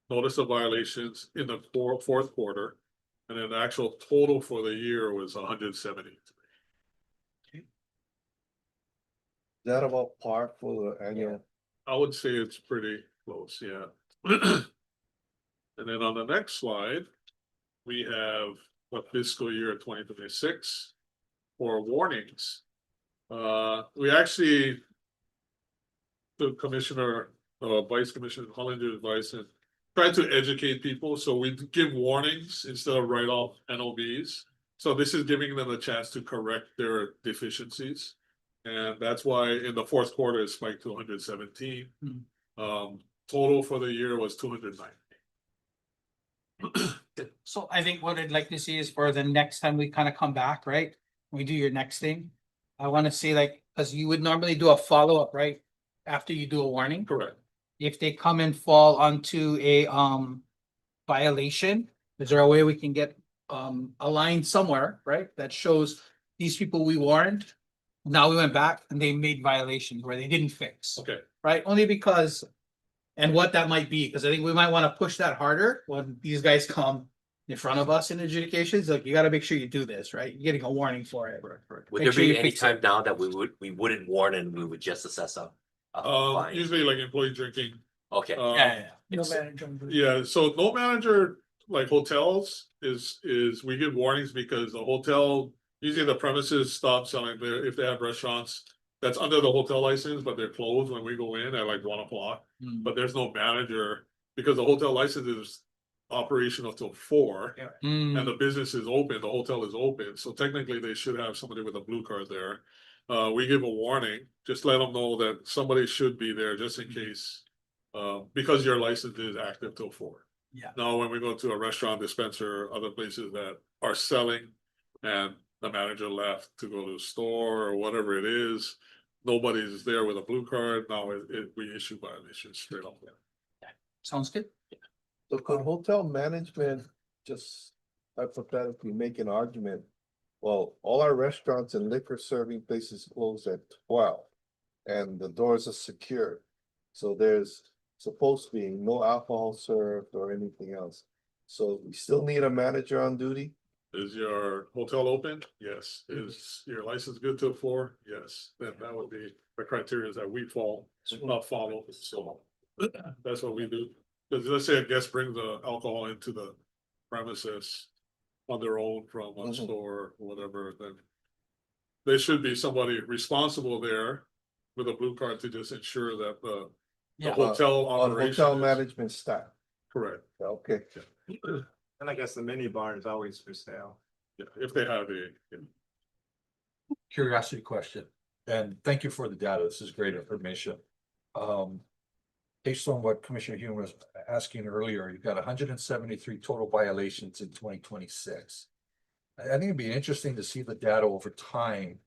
notice of violations in the fourth quarter. And then the actual total for the year was 170. Is that about par for the annual? I would say it's pretty close, yeah. And then on the next slide, we have the fiscal year 2026 for warnings. We actually, the commissioner, vice commissioner Hollinger advised and tried to educate people, so we give warnings instead of write off NOVs. So this is giving them a chance to correct their deficiencies. And that's why in the fourth quarter it spiked to 117. Total for the year was 209. So I think what I'd like to see is for the next time we kind of come back, right? We do your next thing. I want to see like, because you would normally do a follow-up, right? After you do a warning. Correct. If they come and fall onto a violation, is there a way we can get a line somewhere, right? That shows these people we warned. Now we went back and they made violations where they didn't fix. Okay. Right? Only because, and what that might be, because I think we might want to push that harder when these guys come in front of us in adjudications. Like, you got to make sure you do this, right? You're getting a warning for it. Would Make there sure you be any fix it. time now that we wouldn't warn and we would just assess a fine? Usually like employee drinking. Okay. No manager. Yeah, so no manager, like hotels is we give warnings because the hotel, usually the premises stop selling there if they have restaurants. that's under the hotel license, but they're closed when we go in at like 1 o'clock. Mm. But there's no manager because the hotel license is operational till 4. Mm. And the business is open, the hotel is open, so technically they should have somebody with a blue card there. We give a warning, just let them know that somebody should be there just in case. Because your license is active till 4. Yeah. Now, when we go to a restaurant dispenser, other places that are selling. And the manager left to go to the store or whatever it is, nobody's there with a blue card, now we issue violations straight up. Sounds good. So could hotel management just hypothetically make an argument? Well, all our restaurants and liquor serving places close at 12 and the doors are secured. So there's supposed to be no alcohol served or anything else. So we still need a manager on duty? Is your hotel open? Yes. Is your license good till 4? Yes. Then that would be the criteria that we follow. So that's what we do. Because let's say a guest brings the alcohol into the premises on their own from a store or whatever, then there should be somebody responsible there with a blue card to just ensure that the hotel On operation hotel is management staff. correct. Okay. And I guess the mini bar is always for sale. Yeah, if they have a. Curiosity question, and thank you for the data. This is great information. Based on what Commissioner Hume was asking earlier, you've got 173 total violations in 2026. I think it'd be interesting to see the data over time.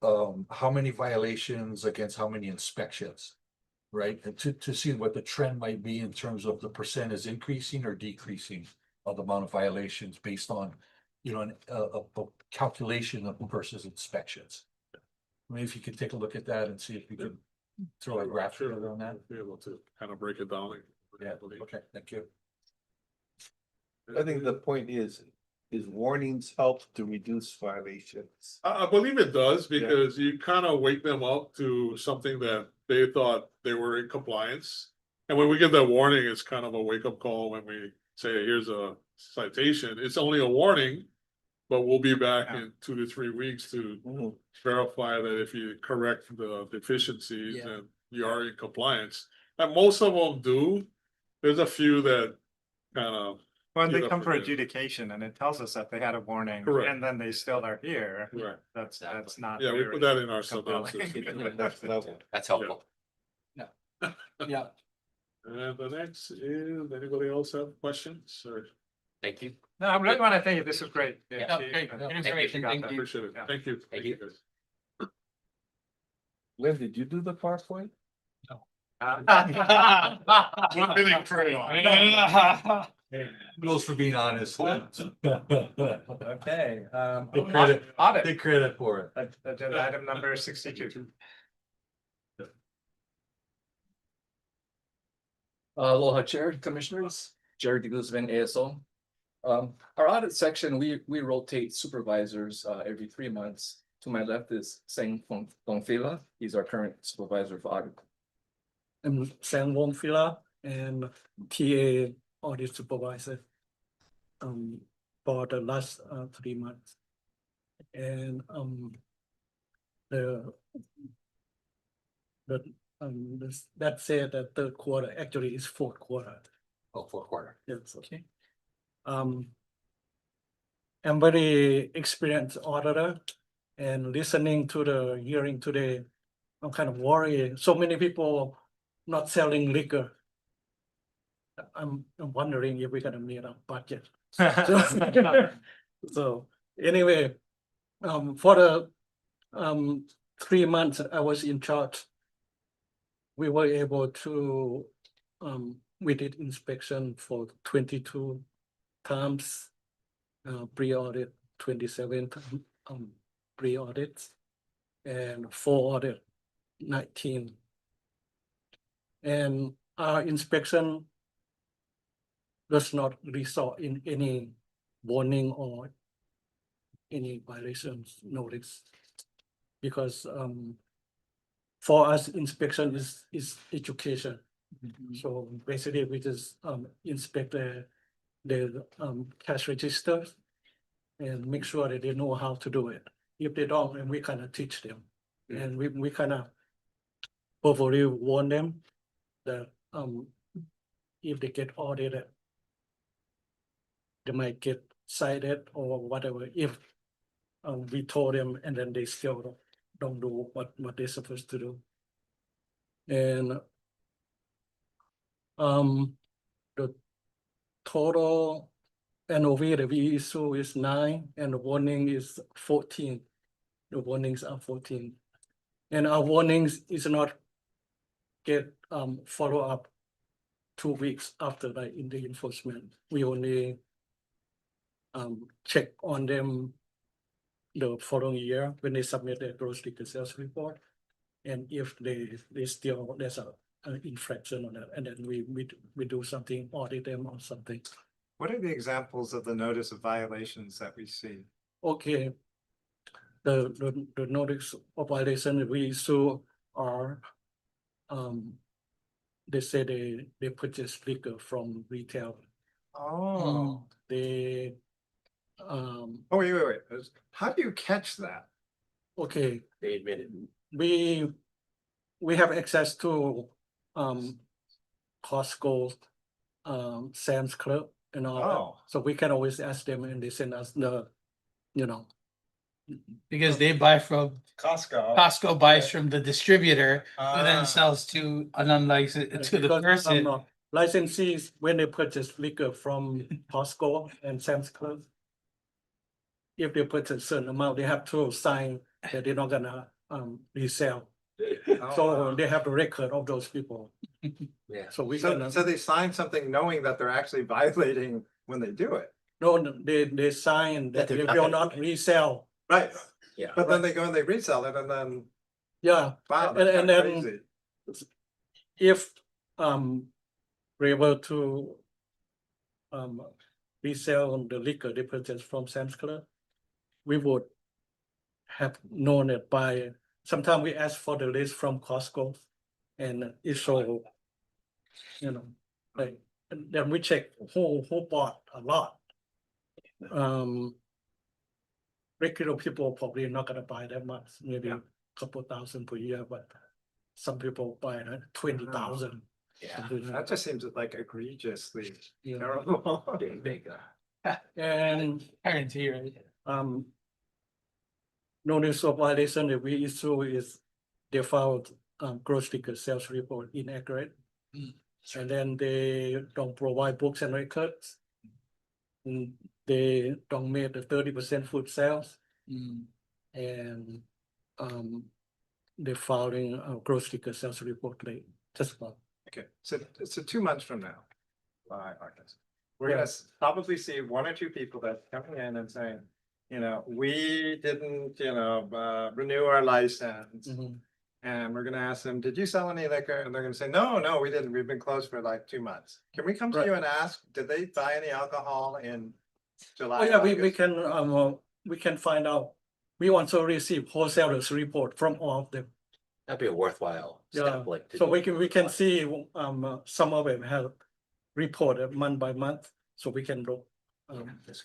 How many violations against how many inspections, right? And to see what the trend might be in terms of the percent is increasing or decreasing of the amount of violations based on, you know, a calculation of versus inspections. Maybe if you could take a look at that and see if we could throw a graph together on that. Be able to kind of break it down. Yeah, okay, thank you. I think the point is warnings help to reduce violations. I believe it does because you kind of wake them up to something that they thought they were in compliance. And when we get that warning, it's kind of a wake up call when we say, here's a citation. It's only a warning, but we'll be back in 2 to 3 weeks to verify that if you correct the deficiencies and you are in compliance. And most of them do. There's a few that kind of. When they come for adjudication and it tells us that they had a warning Correct. and then they still are here. Right. That's not. Yeah, we very put that in our compelling. sub-analysis. That's helpful. Yeah. And the next is, anybody else have questions or? Thank you. No, I really want to thank you. This is great. Yeah, great. Information. I appreciate it. Thank you. Thank you. guys. Lynn, did you do the PowerPoint? Rules for being honest. Okay. Take credit, Audit. take credit for it. Agenda item number 62. Aloha Chair, Commissioners, Jared Guzman, ASO. Our audit section, we rotate supervisors every 3 months. To my left is Seng Fila. He's our current supervisor for audit. I'm Sam Wongfila and TA audit supervisor. For the last 3 months. And that said that third quarter actually is fourth quarter. Oh, fourth quarter. Yes, okay. I'm very experienced auditor and listening to the hearing today, I'm kind of worried. So many people not selling liquor. I'm wondering if we're gonna meet our budget. So anyway, for the 3 months I was in charge, we were able to we did inspection for 22 times, pre-audit 27 pre-audits, and 4 audit 19. And our inspection does not result in any warning or any violations notice, because for us inspection is education. So basically we just inspect the cash registers and make sure that they know how to do it. If they don't, then we kind of teach them. And we kind of hopefully warn them that if they get audited, they might get cited or whatever if we told them and then they still don't do what they're supposed to do. And the total NOV that we issue is 9 and the warning is 14. The warnings are 14. And our warnings is not get follow up 2 weeks after the enforcement. We only check on them the following year when they submit their gross liquor sales report. And if they still there's an infraction on that, and then we do something, audit them or something. What are the examples of the notice of violations that we see? Okay. The notice of violation that we issue are they say they purchase liquor from retail. Oh. They Oh, wait. How do you catch that? okay. They admit it. We have access to Costco, Sam's Club and all that. Oh. So we can always ask them and they send us the, Because they buy from Costco buys from the distributor who then sells to an unlicensed to the because, person. licensees, when they purchase liquor from Costco and Sam's Club, if they purchase a certain amount, they have to sign that they're not gonna resell. So they have the record of those people. Yeah. So we So, can. so they sign something knowing that they're actually violating when they do it. No, they sign that they're they not will gonna- not resell. Right. Yeah. But then they go and they resell it and then, Yeah. wow, And that's then crazy. if we're able to resell the liquor they purchase from Sam's Club, we would have known it by, sometimes we ask for the list from Costco and it show, like, and then we check who bought a lot. Regular people probably not gonna buy that much, maybe a couple thousand per year, but some people buy 20,000. Yeah, that just seems like egregiously terrible. And Guarantee, right? Notice of violation that we issue is they filed gross liquor sales report inaccurate. And then they don't provide books and records. And they don't make the 30% food sales. And they're filing a gross liquor sales report late, just about. Okay, so 2 months from now. We're gonna probably see 1 or 2 people that coming in and saying, we didn't, renew our license. And we're gonna ask them, did you sell any liquor? And they're gonna say, no, we didn't. We've been closed for like 2 months. Can we come to you and ask, did they buy any alcohol in July? Oh, yeah, we August? can find out. We also receive wholesalers report from all of them. That'd be a worthwhile step, like. to So do. we can see some of them have reported month by month, so we can look.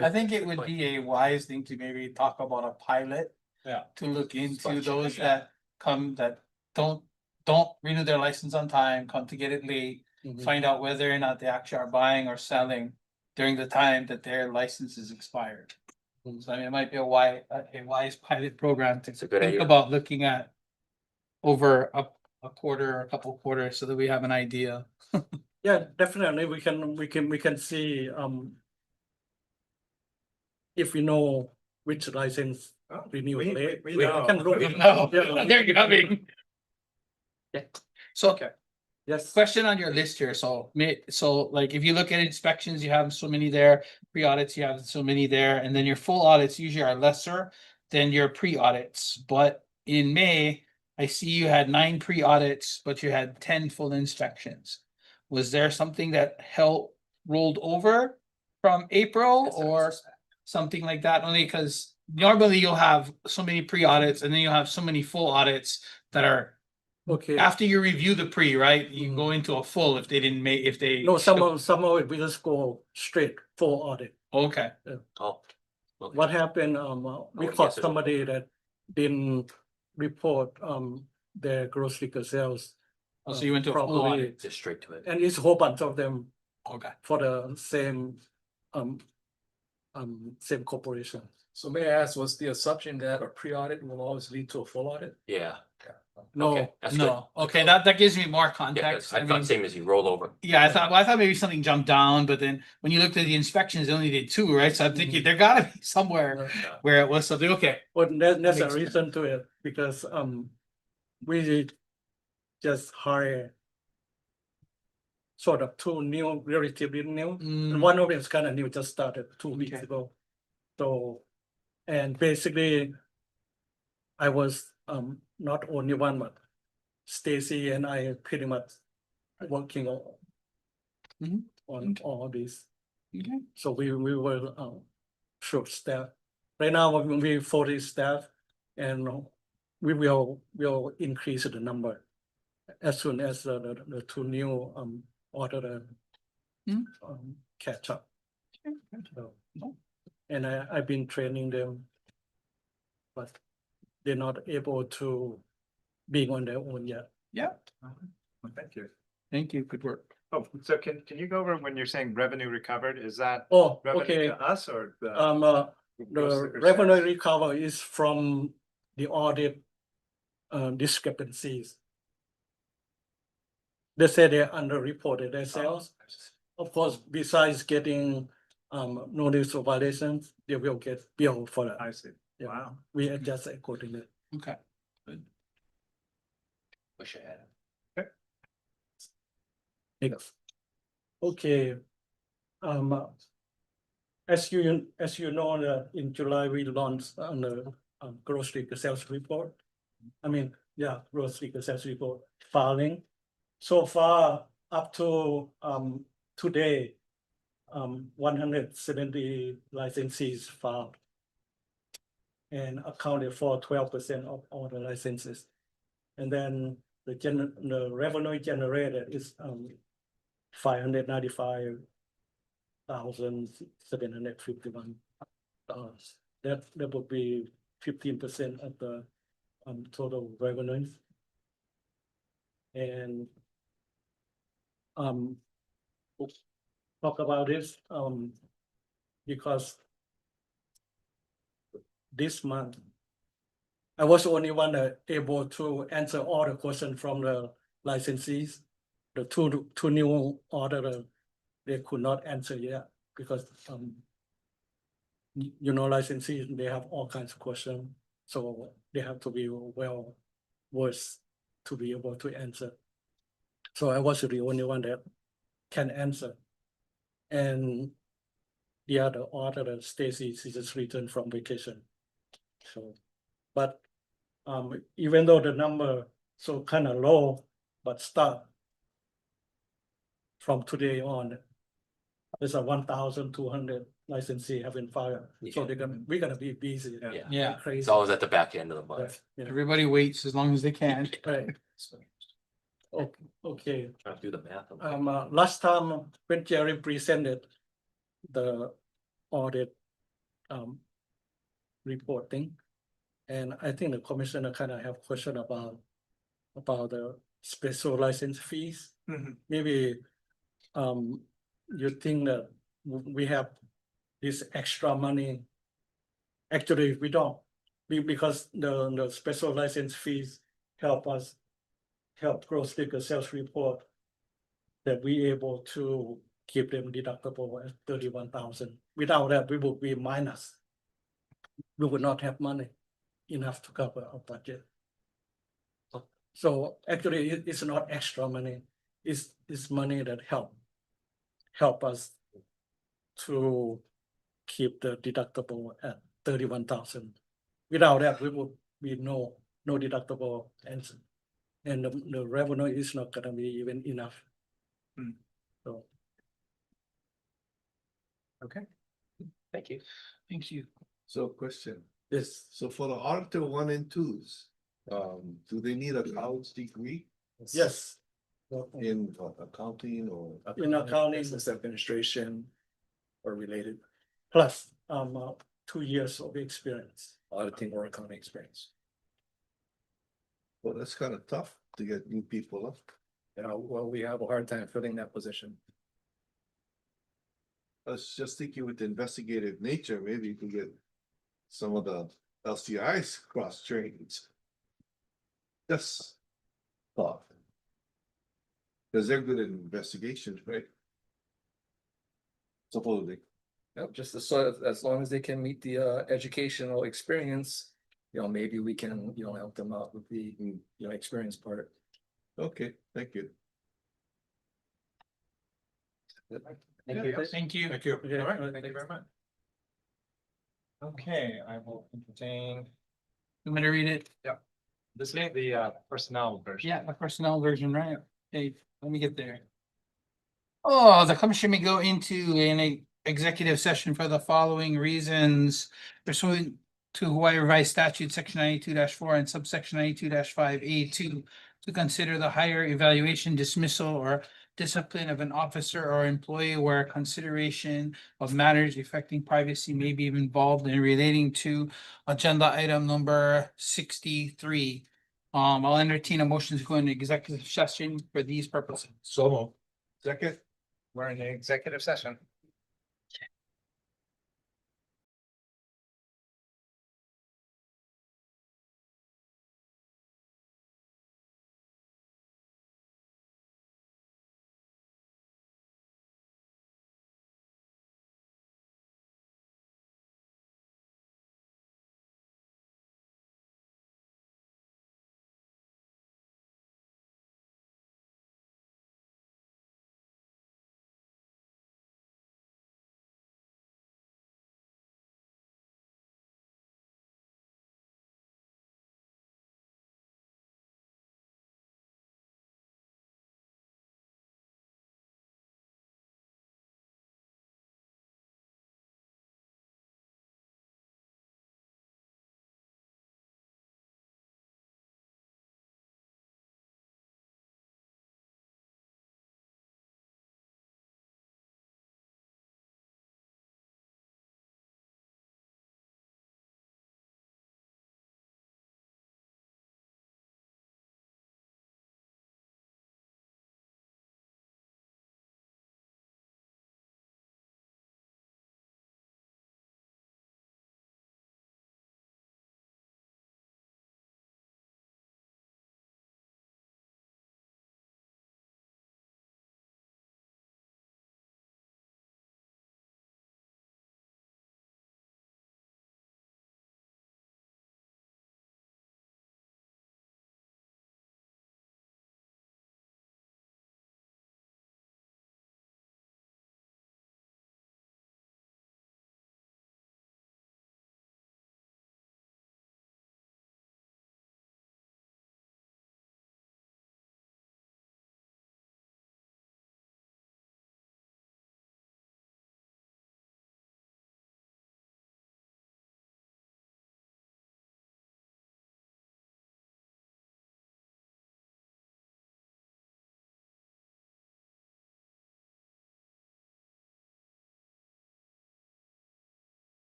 I think it would be a wise thing to maybe talk about a pilot. Yeah. To look into Gotcha. those that come that don't renew their license on time, come to get it late. Find out whether or not they actually are buying or selling during the time that their license is expired. So I mean, it might be a wise pilot program to a good think idea. about looking at over a quarter or a couple quarters so that we have an idea. Yeah, definitely, we can see if we know which license renew late. we know. can look. No, Yeah. they're coming. So. Okay. Yes. Question on your list here, so like if you look at inspections, you have so many there, pre-audits, you have so many there, and then your full audits usually are lesser than your pre-audits, but in May, I see you had 9 pre-audits, but you had 10 full inspections. Was there something that rolled over from April or something like that? Only because normally you'll have so many pre-audits and then you'll have so many full audits that are Okay. after you review the pre, right? You can go into a full if they didn't make, if they. No, some of it, we just go straight full audit. Okay. Oh. What happened, we would've caught guessed it. somebody that didn't report their gross liquor sales. Oh, so you went to a full properly. audit. Just straight to it. And it's a whole bunch of them Okay. for the same corporation. So may I ask, was the assumption that a pre-audit will always lead to a full audit? Yeah. No, Okay, that's good. No, okay, that gives me more Yeah, 'cause context. I I thought mean, same as you roll over. yeah, I thought maybe something jumped down, but then when you looked at the inspections, they only did 2, right? So I'm thinking there gotta be somewhere where it was something, okay. but there's a Makes sense. reason to it because we just hire sort of 2 new, relatively new, and one of them is kind of new, just started 2 weeks Okay. ago. So, and basically, I was not only one, but Stacy and I pretty much working Mhm. on all these. Okay. So we were short staff. Right now, we 40 staff, and we will increase the number as soon as the 2 new auditor catch up. So, and I've been training them, but they're not able to being on their own yet. Yeah. Well, thank you. Thank you, good work. Oh, so can you go over when you're saying revenue recovered, is that Oh, revenue okay. to us or the? gross The liquor revenue sales? recover is from the audit discrepancies. They say they're underreported their sales. Of course, besides getting notice of violations, they will get billed for that. I see. Yeah. Wow. We adjust accordingly. Okay. Wish I had. Next. Okay. As you know, in July, we launched on the gross liquor sales report. I mean, yeah, gross liquor sales report filing. So far, up to today, 170 licensees filed and accounted for 12% of all the licenses. And then the revenue generated is 595,751 dollars. That would be 15% of the total revenues. And we'll talk about this because this month I was the only one that able to answer all the questions from the licensees. The two new auditors, they could not answer yet because you know, licensees, they have all kinds of questions, so they have to be well versed to be able to answer. So I was the only one that can answer. And the other auditor, Stacy, she just returned from vacation. So, but even though the number so kind of low, but start from today on, there's a 1,200 licensee have been fired. So we're gonna be busy. Yeah. It's always at the back end of the month. Yeah. Everybody waits as long as they can. Right. Okay. Trying to do the math. on that. Last time when Jerry presented the audit reporting, and I think the commissioner kind of have question about the special license fees. Mhm. Maybe you think that we have this extra money. Actually, we don't, because the special license fees help gross liquor sales report that we able to keep them deductible at 31,000. Without that, we would be minus. We would not have money enough to cover our budget. So actually, it's not extra money. It's money that help us to keep the deductible at 31,000. Without that, we would be no deductible, and the revenue is not gonna be even enough. So. Okay. Thank you. Thank you. So question, Yes. so for the auditor 1 and 2s, do they need a college degree Yes. in accounting or? In accounting, Business administration or related plus 2 years of experience. auditing or accounting experience. Well, that's kind of tough to get new people up. Well, we have a hard time filling that position. I was just thinking with the investigative nature, maybe you can get some of the LCIs cross-trained. Just thought. Because they're good at investigations, right? Supposedly. Yep, just as long as they can meet the educational experience, maybe we can, help them out with the, experience part. Okay, thank you. Thank you. Thank you. Thank you. All right, thank you very much. Okay, I will entertain. You want me to read it? This is the personnel version. Yeah, the personnel version, right? Okay, let me get there. Oh, the commission may go into an executive session for the following reasons. Pursuant to Hawaii Revised Statute, section 92-4 and subsection 92-5A2. To consider the higher evaluation, dismissal, or discipline of an officer or employee where consideration of matters affecting privacy may be involved in relating to agenda item number 63. I'll entertain a motion to go into executive session for these purposes. So moved. Second, we're in the executive session.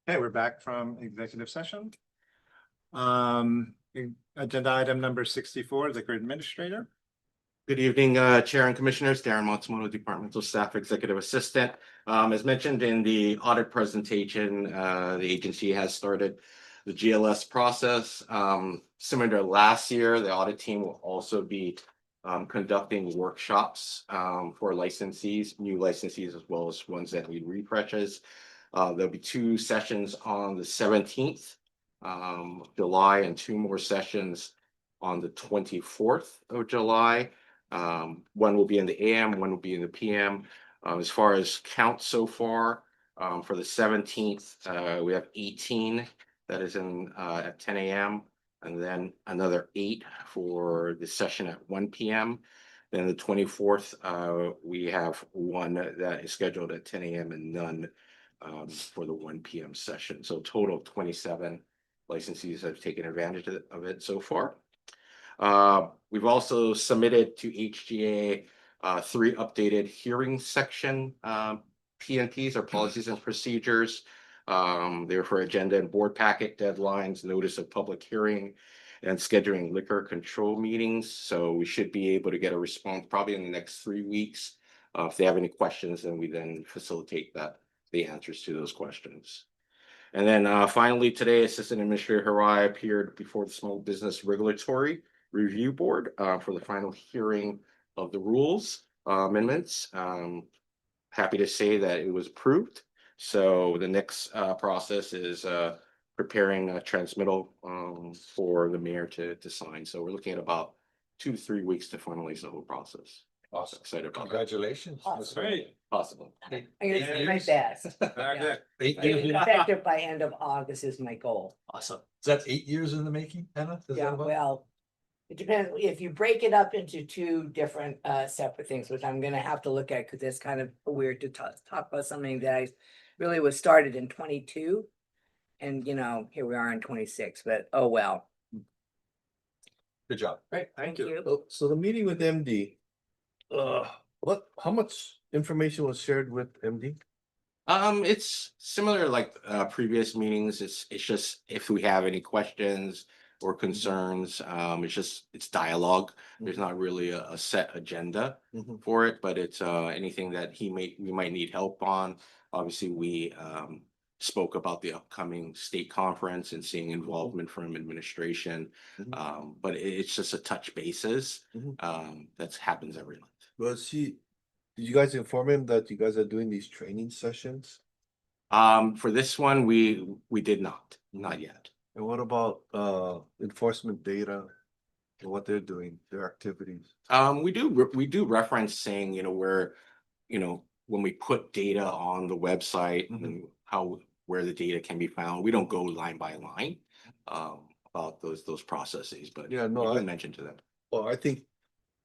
Okay, we're back from executive session. Agenda item number 64, liquor administrator. Good evening, Chair and Commissioners. Darren Matsumoto, Departmental Staff Executive Assistant. As mentioned in the audit presentation, the agency has started the GLS process. Similar to last year, the audit team will also be conducting workshops for licensees, new licensees, as well as ones that need refreshes. There'll be 2 sessions on the 17th July and 2 more sessions on the 24th of July. One will be in the AM, one will be in the PM. As far as count so far, for the 17th, we have 18 that is in at 10 AM, and then another 8 for the session at 1 PM. Then the 24th, we have 1 that is scheduled at 10 AM and none for the 1 PM session. So total of 27 licensees have taken advantage of it so far. We've also submitted to HGA 3 updated hearing section PNPs or policies and procedures. They're for agenda and board packet deadlines, notice of public hearing, and scheduling liquor control meetings. So we should be able to get a response probably in the next 3 weeks. If they have any questions, then we then facilitate the answers to those questions. And then finally today, Assistant Administrator Harai appeared before the Small Business Regulatory Review Board for the final hearing of the rules amendments. Happy to say that it was approved. So the next process is preparing a transmittal for the mayor to sign. So we're looking at about 2 to 3 weeks to finalize the whole process. Awesome. Excited about that. Congratulations. That's great. Possible. I'm gonna do my best. Okay. 8 years. Effective by end of August is my goal. Awesome. Is that 8 years in the making, Anna? Is Yeah, that about- well, it depends, if you break it up into 2 different separate things, which I'm gonna have to look at, because it's kind of weird to talk about something that I really was started in 22. And here we are in 26, but oh well. Good job. Great, thank you. So the meeting with MD, how much information was shared with MD? It's similar like previous meetings. It's just if we have any questions or concerns, it's dialogue. There's not really a set agenda for it, but it's anything that we might need help on. Obviously, we spoke about the upcoming state conference and seeing involvement from administration. But it's just a touch basis that happens every month. Did you guys inform him that you guys are doing these training sessions? For this one, we did not yet. And what about enforcement data and what they're doing, their activities? We do reference saying, when we put data on the website and where the data can be found, we don't go line by line about those processes, but Yeah, no, we do I- mention to them. Well, I think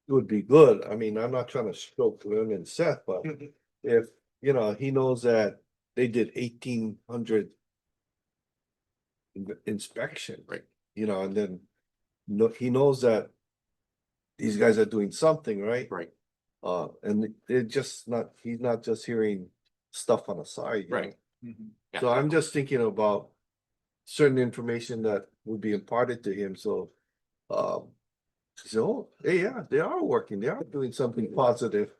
it would be good. I mean, I'm not trying to stroke them and Seth, but if, he knows that they did 1,800 inspection. Right. And then he knows that these guys are doing something, right? Right. And he's not just hearing stuff on the side. Right. So I'm just thinking about certain information that would be imparted to him, so yeah, they are working, they are doing something positive.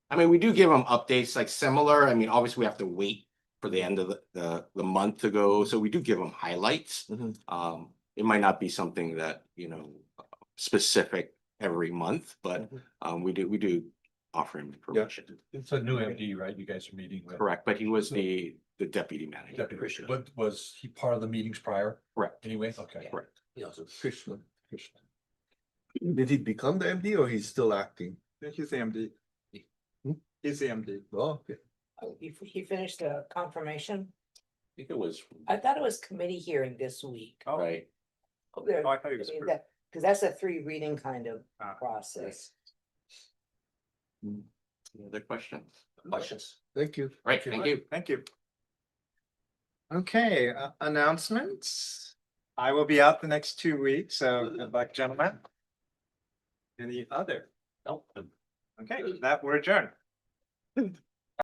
I mean, we do give them updates like similar. I mean, obviously we have to wait for the end of the month to go. So we do give them highlights. It might not be something that, specific every month, but we do offer him information. It's a new MD, right? You guys are meeting with. Correct, but he was the deputy manager. Deputy, but was he part of the meetings prior? Correct. Anyway, okay. Correct. Krishna. Did he become the MD or he's still acting? I think he's the MD. He's the MD. Oh, okay. He finished the confirmation. I think it was. I thought it was committee hearing this week. Oh, Right. Oh, there- I thought he was I mean, approved. because that's a 3 reading kind of process. Any other questions? Thank you. Right, thank you. Thank you. Okay, announcements. I will be out the next 2 weeks, so good luck, gentlemen. Any other? Nope. Okay, with that we're adjourned.